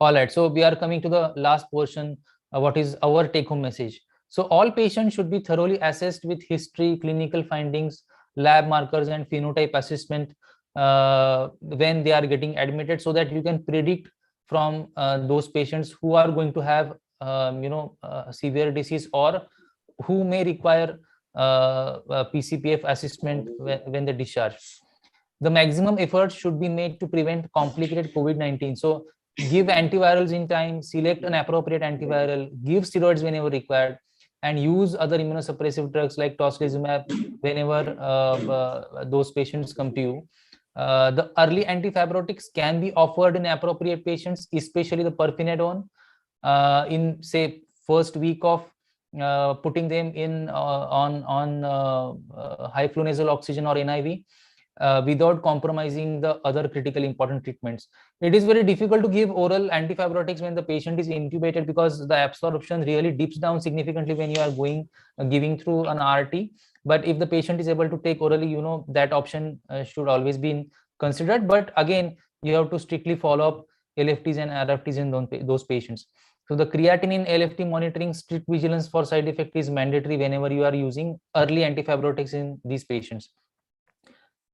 S2: All right, so we are coming to the last portion. What is our take-home message? So all patients should be thoroughly assessed with history, clinical findings, lab markers, and phenotype assessment when they are getting admitted, so that you can predict from those patients who are going to have severe disease or who may require PCPF assessment when they discharge. The maximum effort should be made to prevent complicated COVID-19. So give antivirals in time, select an appropriate antiviral, give steroids whenever required, and use other immunosuppressive drugs like tocilizumab whenever those patients come to you. The early antifibrotics can be offered in appropriate patients, especially the pirfenidone, in say first week of putting them in on high flow nasal oxygen or NIV. Without compromising the other critical important treatments. It is very difficult to give oral antifibrotics when the patient is intubated, because the absorption really dips down significantly when you are giving through an RT. But if the patient is able to take orally, that option should always be considered. But again, you have to strictly follow up LFTs and RFTs in those patients. So the creatinine LFT monitoring strict vigilance for side effect is mandatory whenever you are using early antifibrotics in these patients.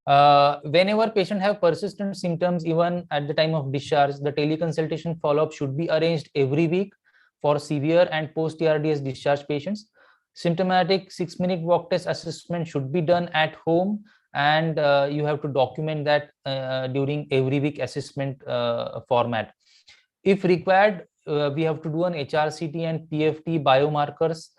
S2: Whenever patient have persistent symptoms, even at the time of discharge, the teleconsultation follow-up should be arranged every week for severe and post-ARDS discharge patients. Symptomatic 6-minute walk test assessment should be done at home, and you have to document that during every week assessment format. If required, we have to do an HRCT and PFT biomarkers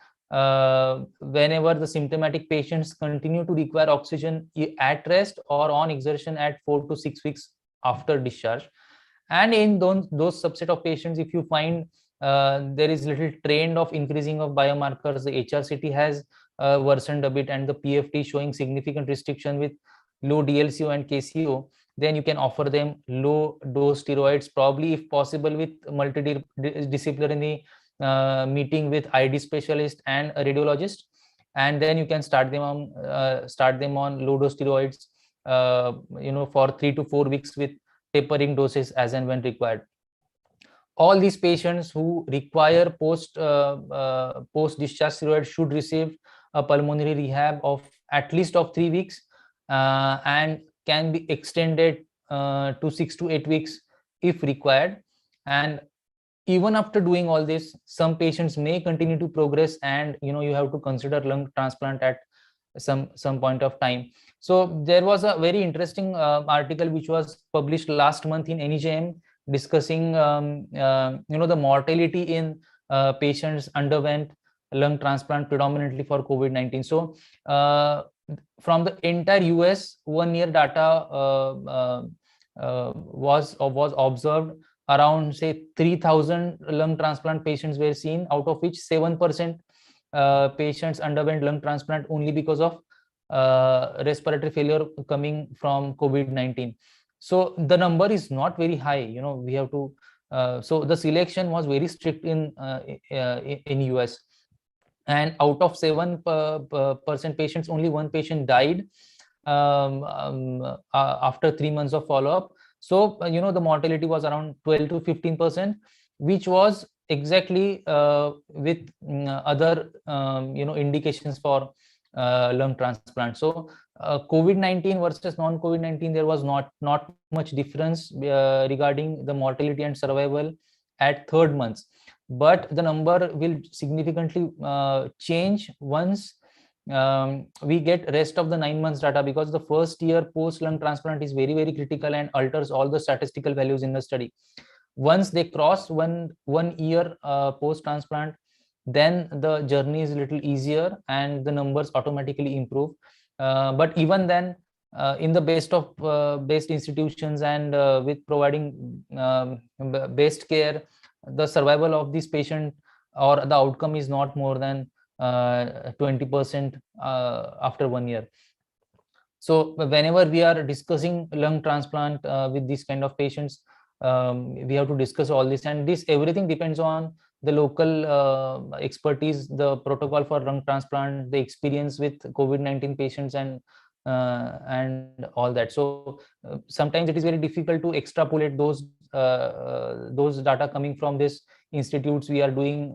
S2: whenever the symptomatic patients continue to require oxygen at rest or on exertion at 4 to 6 weeks after discharge. And in those subset of patients, if you find there is little trend of increasing of biomarkers, the HRCT has worsened a bit and the PFT showing significant restriction with low DLCO and KCO, then you can offer them low dose steroids, probably if possible with multidisciplinary meeting with ID specialist and a radiologist, and then you can start them on low dose steroids for 3 to 4 weeks with tapering doses as and when required. All these patients who require post discharge steroid should receive a pulmonary rehab of at least of 3 weeks and can be extended to 6 to 8 weeks if required. And even after doing all this, some patients may continue to progress, and you have to consider lung transplant at some point of time. So there was a very interesting article which was published last month in NEJM discussing the mortality in patients underwent lung transplant predominantly for COVID-19. So from the entire US, 1 year data was observed. Around say 3,000 lung transplant patients were seen, out of which 7% patients underwent lung transplant only because of respiratory failure coming from COVID-19. So the number is not very high. We have to. So the selection was very strict in US, and out of 7% patients, only 1 patient died after 3 months of follow-up. So the mortality was around 12 to 15%, which was exactly with other indications for lung transplant. So COVID-19 versus non-COVID-19, there was not much difference regarding the mortality and survival at 3rd months, but the number will significantly change once we get rest of the 9 months data, because the first year post lung transplant is very, very critical and alters all the statistical values in the study. Once they cross one year post transplant, then the journey is a little easier and the numbers automatically improve. But even then, in the best institutions and with providing best care, the survival of this patient or the outcome is not more than 20% after 1 year. So whenever we are discussing lung transplant with these kind of patients, we have to discuss all this, and this everything depends on the local expertise, the protocol for lung transplant, the experience with COVID-19 patients, and all that. So sometimes it is very difficult to extrapolate those data coming from this institutes who are doing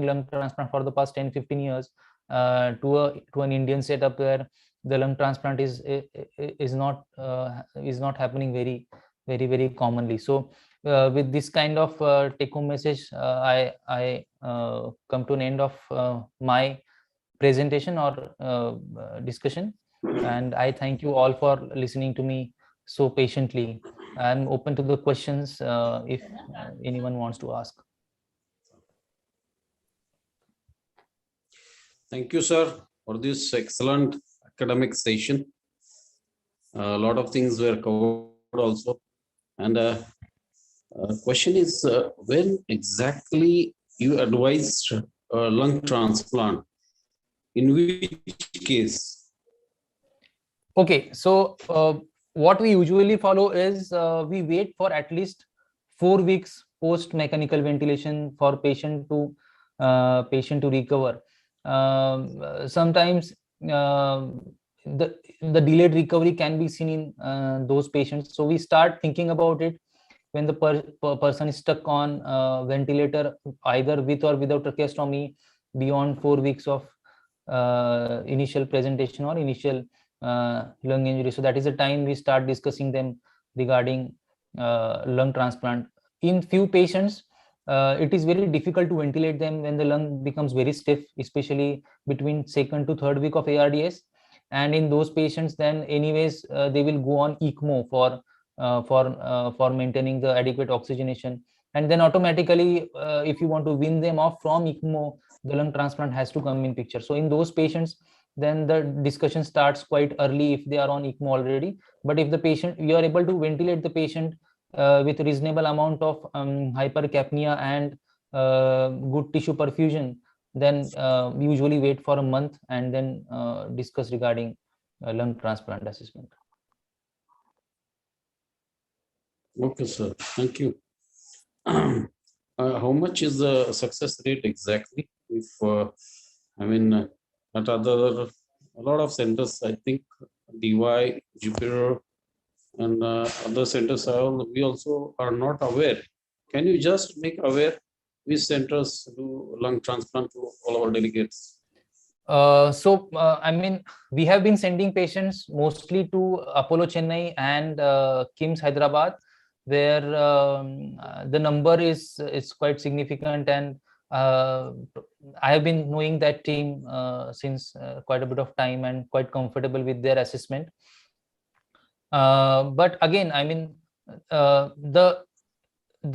S2: lung transplant for the past 10-15 years to an Indian setup where the lung transplant is not happening very, very commonly. So with this kind of take home message, I come to an end of my presentation or discussion, and I thank you all for listening to me so patiently. I'm open to the questions if anyone wants to ask.
S1: Thank you, sir, for this excellent academic session. A lot of things were covered also. And question is, when exactly you advised lung transplant? In which case?
S2: Okay, so what we usually follow is we wait for at least 4 weeks post mechanical ventilation for patient to recover. Sometimes the delayed recovery can be seen in those patients, so we start thinking about it when the person is stuck on ventilator, either with or without tracheostomy, beyond 4 weeks of initial presentation or initial lung injury. So that is the time we start discussing them regarding lung transplant. In few patients, it is very difficult to ventilate them when the lung becomes very stiff, especially between 2nd to 3rd week of ARDS. And in those patients, then anyways, they will go on ECMO for maintaining the adequate oxygenation. And then automatically, if you want to wean them off from ECMO, the lung transplant has to come in picture. So in those patients, then the discussion starts quite early if they are on ECMO already. But if the patient, you are able to ventilate the patient with reasonable amount of hypercapnia and good tissue perfusion, then we usually wait for a month and then discuss regarding lung transplant assessment.
S1: Okay, sir. Thank you. How much is the success rate exactly? If at a lot of centers, I think DY, Jupiter, and other centers we also are not aware. Can you just make aware which centers do lung transplant to all our delegates?
S2: We have been sending patients mostly to Apollo Chennai and KIMS Hyderabad, where the number is quite significant, and I have been knowing that team since quite a bit of time and quite comfortable with their assessment. But again, the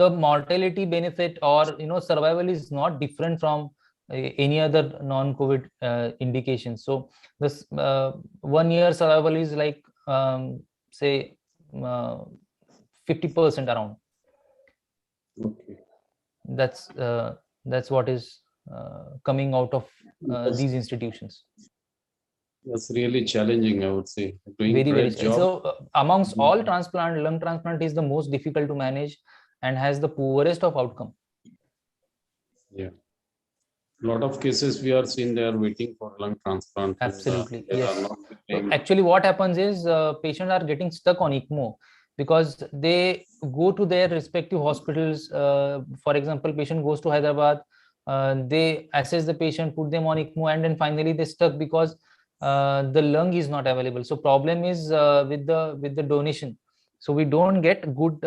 S2: mortality benefit or survival is not different from any other non-COVID indication. So this 1 year survival is like say 50% around.
S1: Okay.
S2: That's what is coming out of these institutions.
S1: That's really challenging, I would say. Doing
S2: Very, very
S1: job.
S2: so amongst all transplant, lung transplant is the most difficult to manage and has the poorest of outcome.
S1: Yeah, a lot of cases we are seeing they are waiting for lung transplant.
S2: Absolutely, yes. So actually, what happens is patients are getting stuck on ECMO because they go to their respective hospitals. For example, patient goes to Hyderabad, they assess the patient, put them on ECMO, and then finally they stuck because the lung is not available. So problem is with the donation. So we don't get good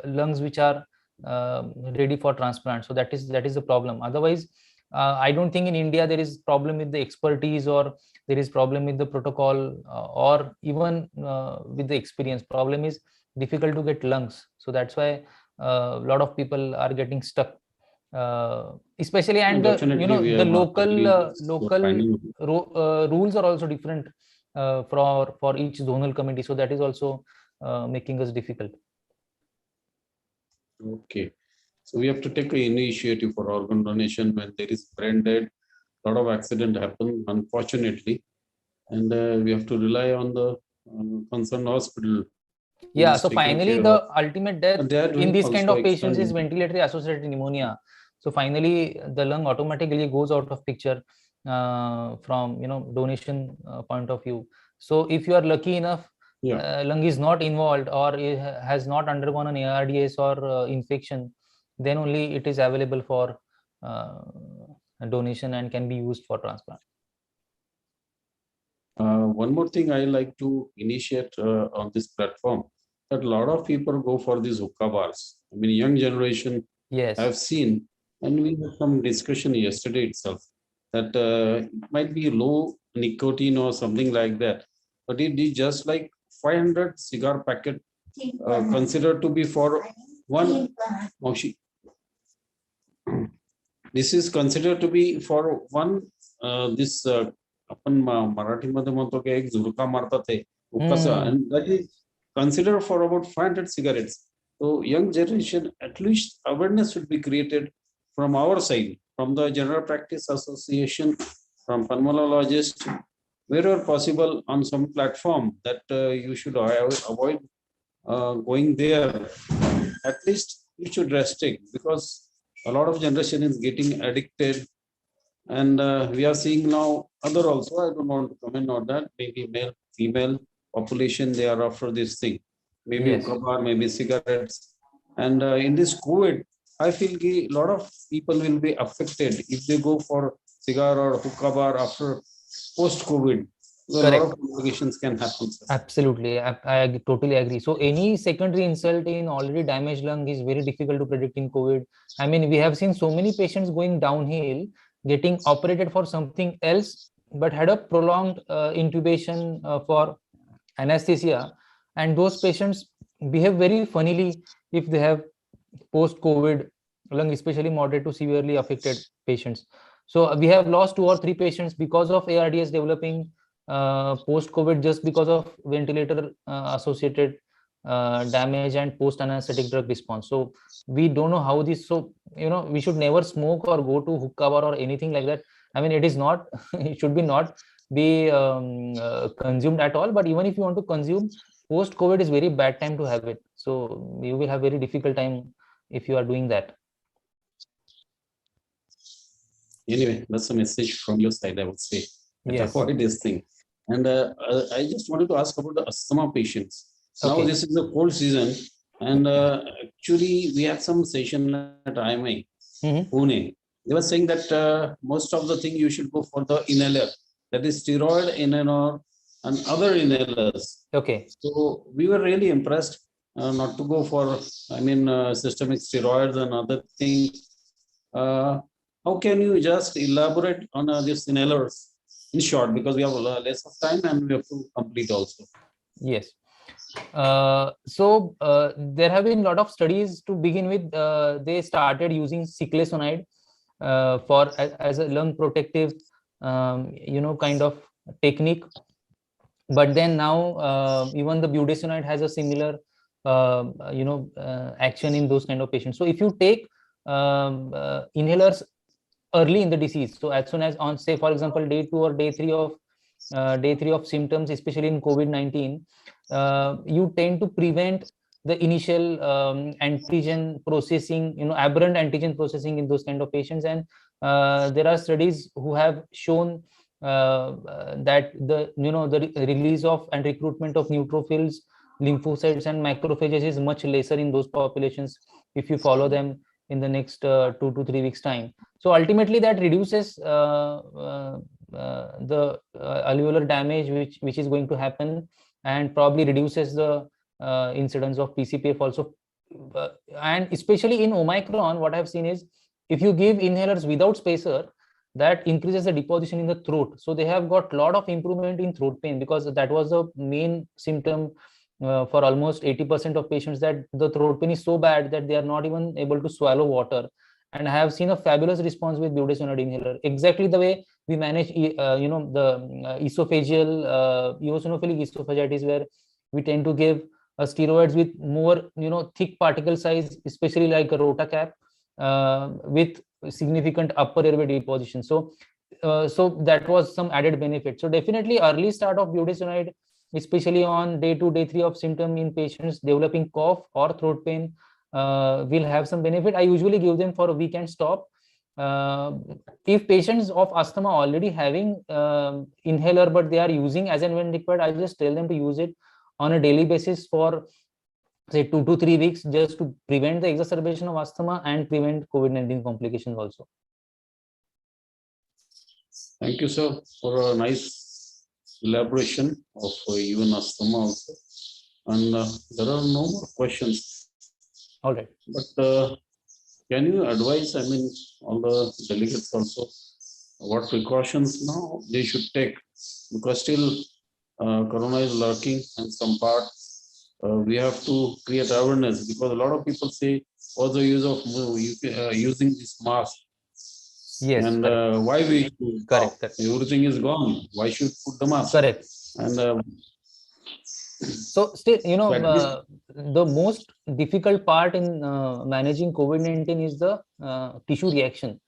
S2: lungs which are ready for transplant. So that is the problem. Otherwise, I don't think in India there is problem with the expertise or there is problem with the protocol or even with the experience. Problem is difficult to get lungs. So that's why a lot of people are getting stuck. Especially, and the local rules are also different for each zonal committee, so that is also making us difficult.
S1: Okay, so we have to take an initiative for organ donation when there is brain dead. A lot of accident happen, unfortunately, and we have to rely on the concerned hospital.
S2: Yeah, so finally the ultimate death in this kind of patients is ventilatory associated pneumonia. So finally the lung automatically goes out of picture from donation point of view. So if you are lucky enough, lung is not involved or it has not undergone an ARDS or infection, then only it is available for donation and can be used for transplant.
S1: One more thing I like to initiate on this platform, that a lot of people go for these hookah bars. I mean, young generation,
S2: yes,
S1: I've seen, and we had some discussion yesterday itself, that it might be low nicotine or something like that, but it is just like 500 cigar packet considered to be for one. This is considered to be for one this आपण मराठीमध्ये म्हणतो की एक झुरका मारतात ते and that is considered for about 500 cigarettes. So young generation, at least awareness should be created from our side, from the General Practice Association, from pulmonologists, wherever possible on some platform that you should avoid going there. At least you should restrict, because a lot of generation is getting addicted. And we are seeing now other also, I don't want to comment on that, maybe male, female population, they are after this thing. Maybe hookah bar, maybe cigarettes. And in this COVID, I feel a lot of people will be affected if they go for cigar or hookah bar after post-COVID. A lot
S2: Correct.
S1: of complications can happen, sir.
S2: Absolutely, I totally agree. So any secondary insult in already damaged lung is very difficult to predict in COVID. I mean, we have seen so many patients going downhill, getting operated for something else, but had a prolonged intubation for anesthesia, and those patients behave very funnily if they have post-COVID lung, especially moderate to severely affected patients. So we have lost 2 or 3 patients because of ARDS developing post-COVID, just because of ventilator associated damage and post-anesthetic drug response. So we don't know how this, so we should never smoke or go to hookah bar or anything like that. I mean, it is not, it should be not be consumed at all. But even if you want to consume, post-COVID is very bad time to have it. So you will have very difficult time if you are doing that.
S1: Anyway, that's a message from your side, I would say.
S2: Yes.
S1: Avoid this thing. And I just wanted to ask about the asthma patients. Now
S2: Okay.
S1: this is the cold season, and actually we had some session at IMI, Pune. They were saying that most of the thing you should go for the inhaler, that is steroid inhaler and other inhalers.
S2: Okay.
S1: So we were really impressed not to go for, I mean, systemic steroids and other things. How can you just elaborate on these inhalers in short, because we have less of time and we have to complete also.
S2: Yes. So there have been a lot of studies to begin with. They started using cyclosonide for as a lung protective, kind of technique. But then now even the budesonide has a similar, action in those kind of patients. So if you take inhalers early in the disease, so as soon as on, say for example, day 2 or day 3 of symptoms, especially in COVID-19, you tend to prevent the initial antigen processing, aberrant antigen processing in those kind of patients. And there are studies who have shown that the release of and recruitment of neutrophils, lymphocytes and macrophages is much lesser in those populations if you follow them in the next 2 to 3 weeks time. So ultimately that reduces the alveolar damage which is going to happen, and probably reduces the incidence of PCPF also. And especially in Omicron, what I've seen is if you give inhalers without spacer, that increases the deposition in the throat. So they have got a lot of improvement in throat pain, because that was the main symptom for almost 80% of patients, that the throat pain is so bad that they are not even able to swallow water. And I have seen a fabulous response with budesonide inhaler, exactly the way we manage the esophageal eosinophilic esophagitis, where we tend to give steroids with more thick particle size, especially like a rotacap, with significant upper airway deposition. So that was some added benefit. So definitely early start of budesonide, especially on day 2, day 3 of symptom in patients developing cough or throat pain, will have some benefit. I usually give them for a week and stop. If patients of asthma already having inhaler, but they are using as and when required, I just tell them to use it on a daily basis for say 2 to 3 weeks, just to prevent the exacerbation of asthma and prevent COVID-19 complications also.
S1: Thank you, sir, for a nice elaboration of even asthma also. And there are no more questions.
S2: All right.
S1: But can you advise, I mean, all the delegates also, what precautions now they should take? Because still corona is lurking, and some part we have to create awareness, because a lot of people say, what's the use of using this mask?
S2: Yes.
S1: And why we should?
S2: Correct.
S1: Everything is gone. Why should put the mask?
S2: Correct.
S1: And
S2: so still, the most difficult part in managing COVID-19 is the tissue reaction.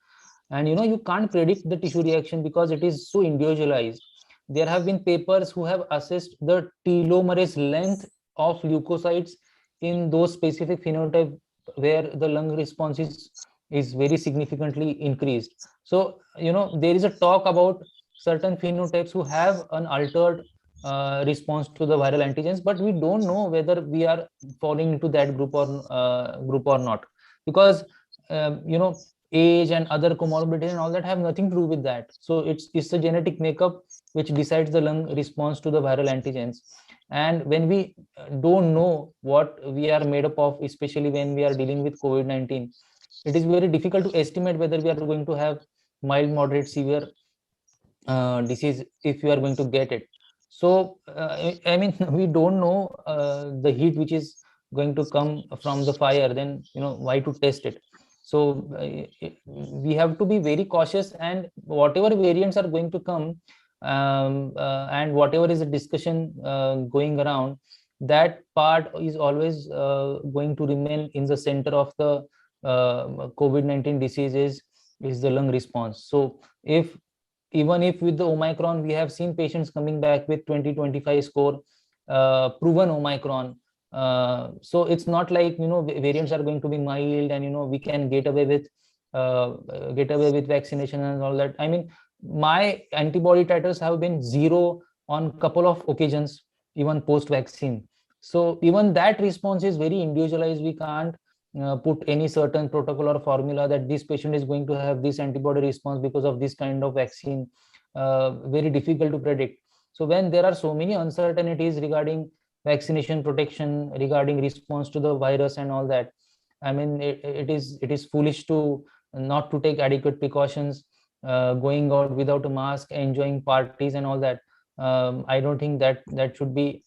S2: And you can't predict the tissue reaction because it is so individualized. There have been papers who have assessed the telomerase length of leukocytes in those specific phenotype where the lung response is very significantly increased. So there is a talk about certain phenotypes who have an altered response to the viral antigens, but we don't know whether we are falling into that group or not, because age and other comorbidities and all that have nothing to do with that. So it's the genetic makeup which decides the lung response to the viral antigens. And when we don't know what we are made up of, especially when we are dealing with COVID-19, it is very difficult to estimate whether we are going to have mild, moderate, severe disease if you are going to get it. So I mean, we don't know the heat which is going to come from the fire, then why to test it? So we have to be very cautious, and whatever variants are going to come, and whatever is the discussion going around, that part is always going to remain in the center of the COVID-19 diseases, is the lung response. So if even if with the Omicron, we have seen patients coming back with 20-25 score, proven Omicron. So it's not like variants are going to be mild and we can get away with vaccination and all that. I mean, my antibody titers have been 0 on couple of occasions, even post vaccine. So even that response is very individualized. We can't put any certain protocol or formula that this patient is going to have this antibody response because of this kind of vaccine. Very difficult to predict. So when there are so many uncertainties regarding vaccination protection, regarding response to the virus and all that, I mean, it is foolish to not to take adequate precautions, going out without a mask, enjoying parties and all that. I don't think that should be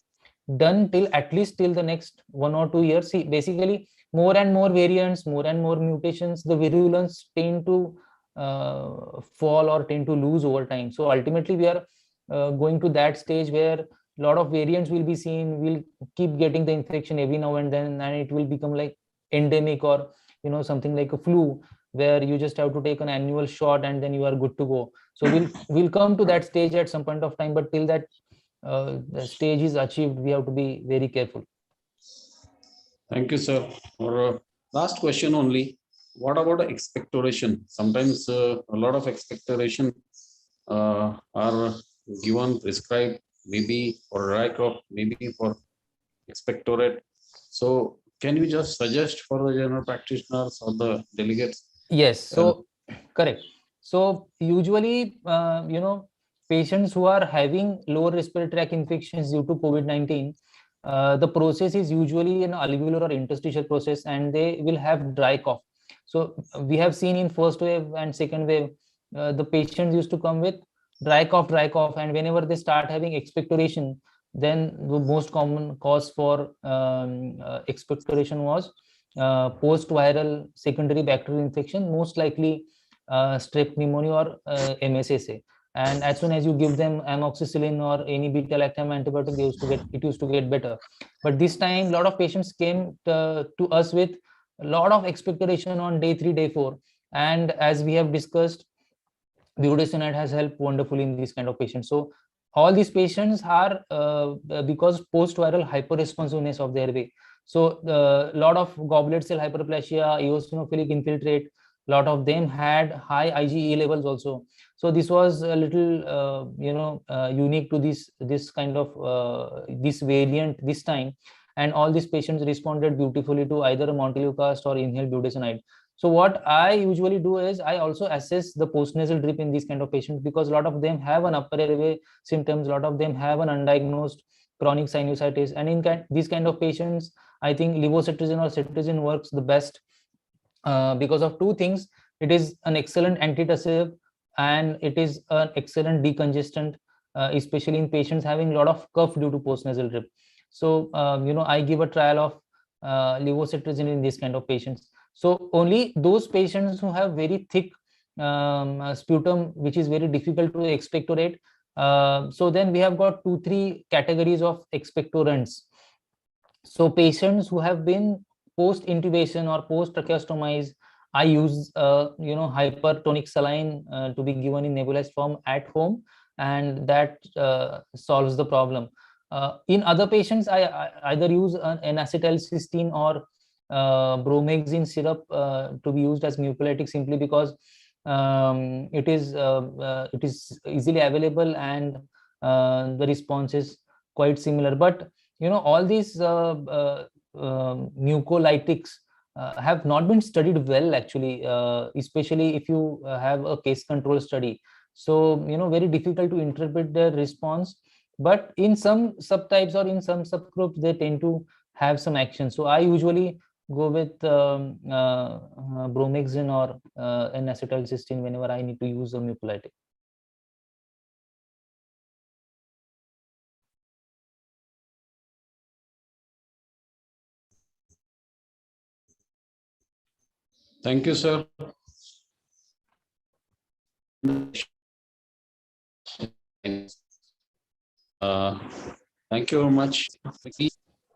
S2: done till at least till the next 1 or 2 years. See, basically, more and more variants, more and more mutations, the virulence tend to fall or tend to lose over time. So ultimately, we are going to that stage where a lot of variants will be seen. We'll keep getting the infection every now and then, and it will become like endemic, or something like a flu, where you just have to take an annual shot and then you are good to go. So we'll come to that stage at some point of time, but till that the stage is achieved, we have to be very careful.
S1: Thank you, sir. For last question only, what about expectoration? Sometimes a lot of expectoration are given, prescribed, maybe for Rycroft, maybe for expectorate. So can you just suggest for the general practitioners or the delegates?
S2: Yes, so correct. So usually, patients who are having lower respiratory tract infections due to COVID-19, the process is usually an alveolar or interstitial process, and they will have dry cough. So we have seen in first wave and second wave, the patients used to come with dry cough, and whenever they start having expectoration, then the most common cause for expectoration was post-viral secondary bacterial infection, most likely strep pneumonia or MSSA. And as soon as you give them amoxicillin or any beta-lactam antibiotic, it used to get better. But this time, a lot of patients came to us with a lot of expectoration on day 3, day 4. And as we have discussed, budesonide has helped wonderfully in these kind of patients. So all these patients are because post-viral hyperresponsiveness of the airway. So a lot of goblet cell hyperplasia, eosinophilic infiltrate, a lot of them had high IgE levels also. So this was a little unique to this kind of this variant this time, and all these patients responded beautifully to either a montelukast or inhaled budesonide. So what I usually do is I also assess the postnasal drip in these kind of patients, because a lot of them have an upper airway symptoms, a lot of them have an undiagnosed chronic sinusitis, and in these kind of patients, I think levocetirizine or cetirizine works the best because of two things. It is an excellent antitussive, and it is an excellent decongestant, especially in patients having a lot of cough due to postnasal drip. So I give a trial of levocetirizine in these kind of patients. So only those patients who have very thick sputum, which is very difficult to expectorate. So then we have got 2-3 categories of expectorants. So patients who have been post intubation or post tracheostomies, I use hypertonic saline to be given in nebulized form at home, and that solves the problem. In other patients, I either use an acetylcysteine or bromhexine syrup to be used as mucolytic, simply because it is easily available, and the response is quite similar. But all these mucolytics have not been studied well, actually, especially if you have a case control study. So very difficult to interpret their response. But in some subtypes or in some subgroups, they tend to have some action. So I usually go with bromhexin or N-acetylcysteine whenever I need to use a mucolytic.
S1: Thank you, sir. Thank you very much.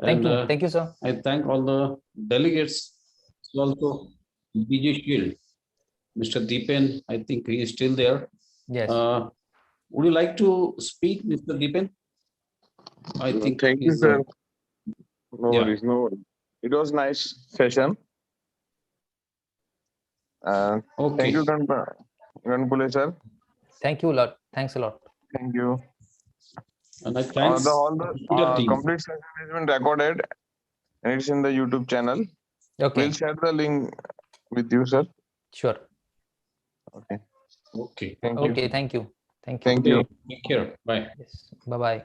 S2: Thank you, sir.
S1: I thank all the delegates. Also, BG Shield, Mr. Deepen, I think he is still there.
S2: Yes.
S1: Would you like to speak, Mr. Deepen? I think
S3: Thank you,
S1: he's,
S3: sir. No
S1: yeah.
S3: worries, no worries. It was nice session. Thank
S1: Okay.
S3: you, Ganpule sir.
S2: Thank you a lot. Thanks a lot.
S3: Thank you.
S1: And I thanks
S3: All
S1: the
S3: the
S1: team.
S3: complete session has been recorded and it's in the YouTube channel.
S2: Okay.
S3: We'll share the link with you, sir.
S2: Sure.
S3: Okay.
S1: Okay.
S3: Thank you.
S2: Okay. Thank you. Thank you.
S3: Thank you.
S1: Take care. Bye.
S2: Yes. Bye-bye.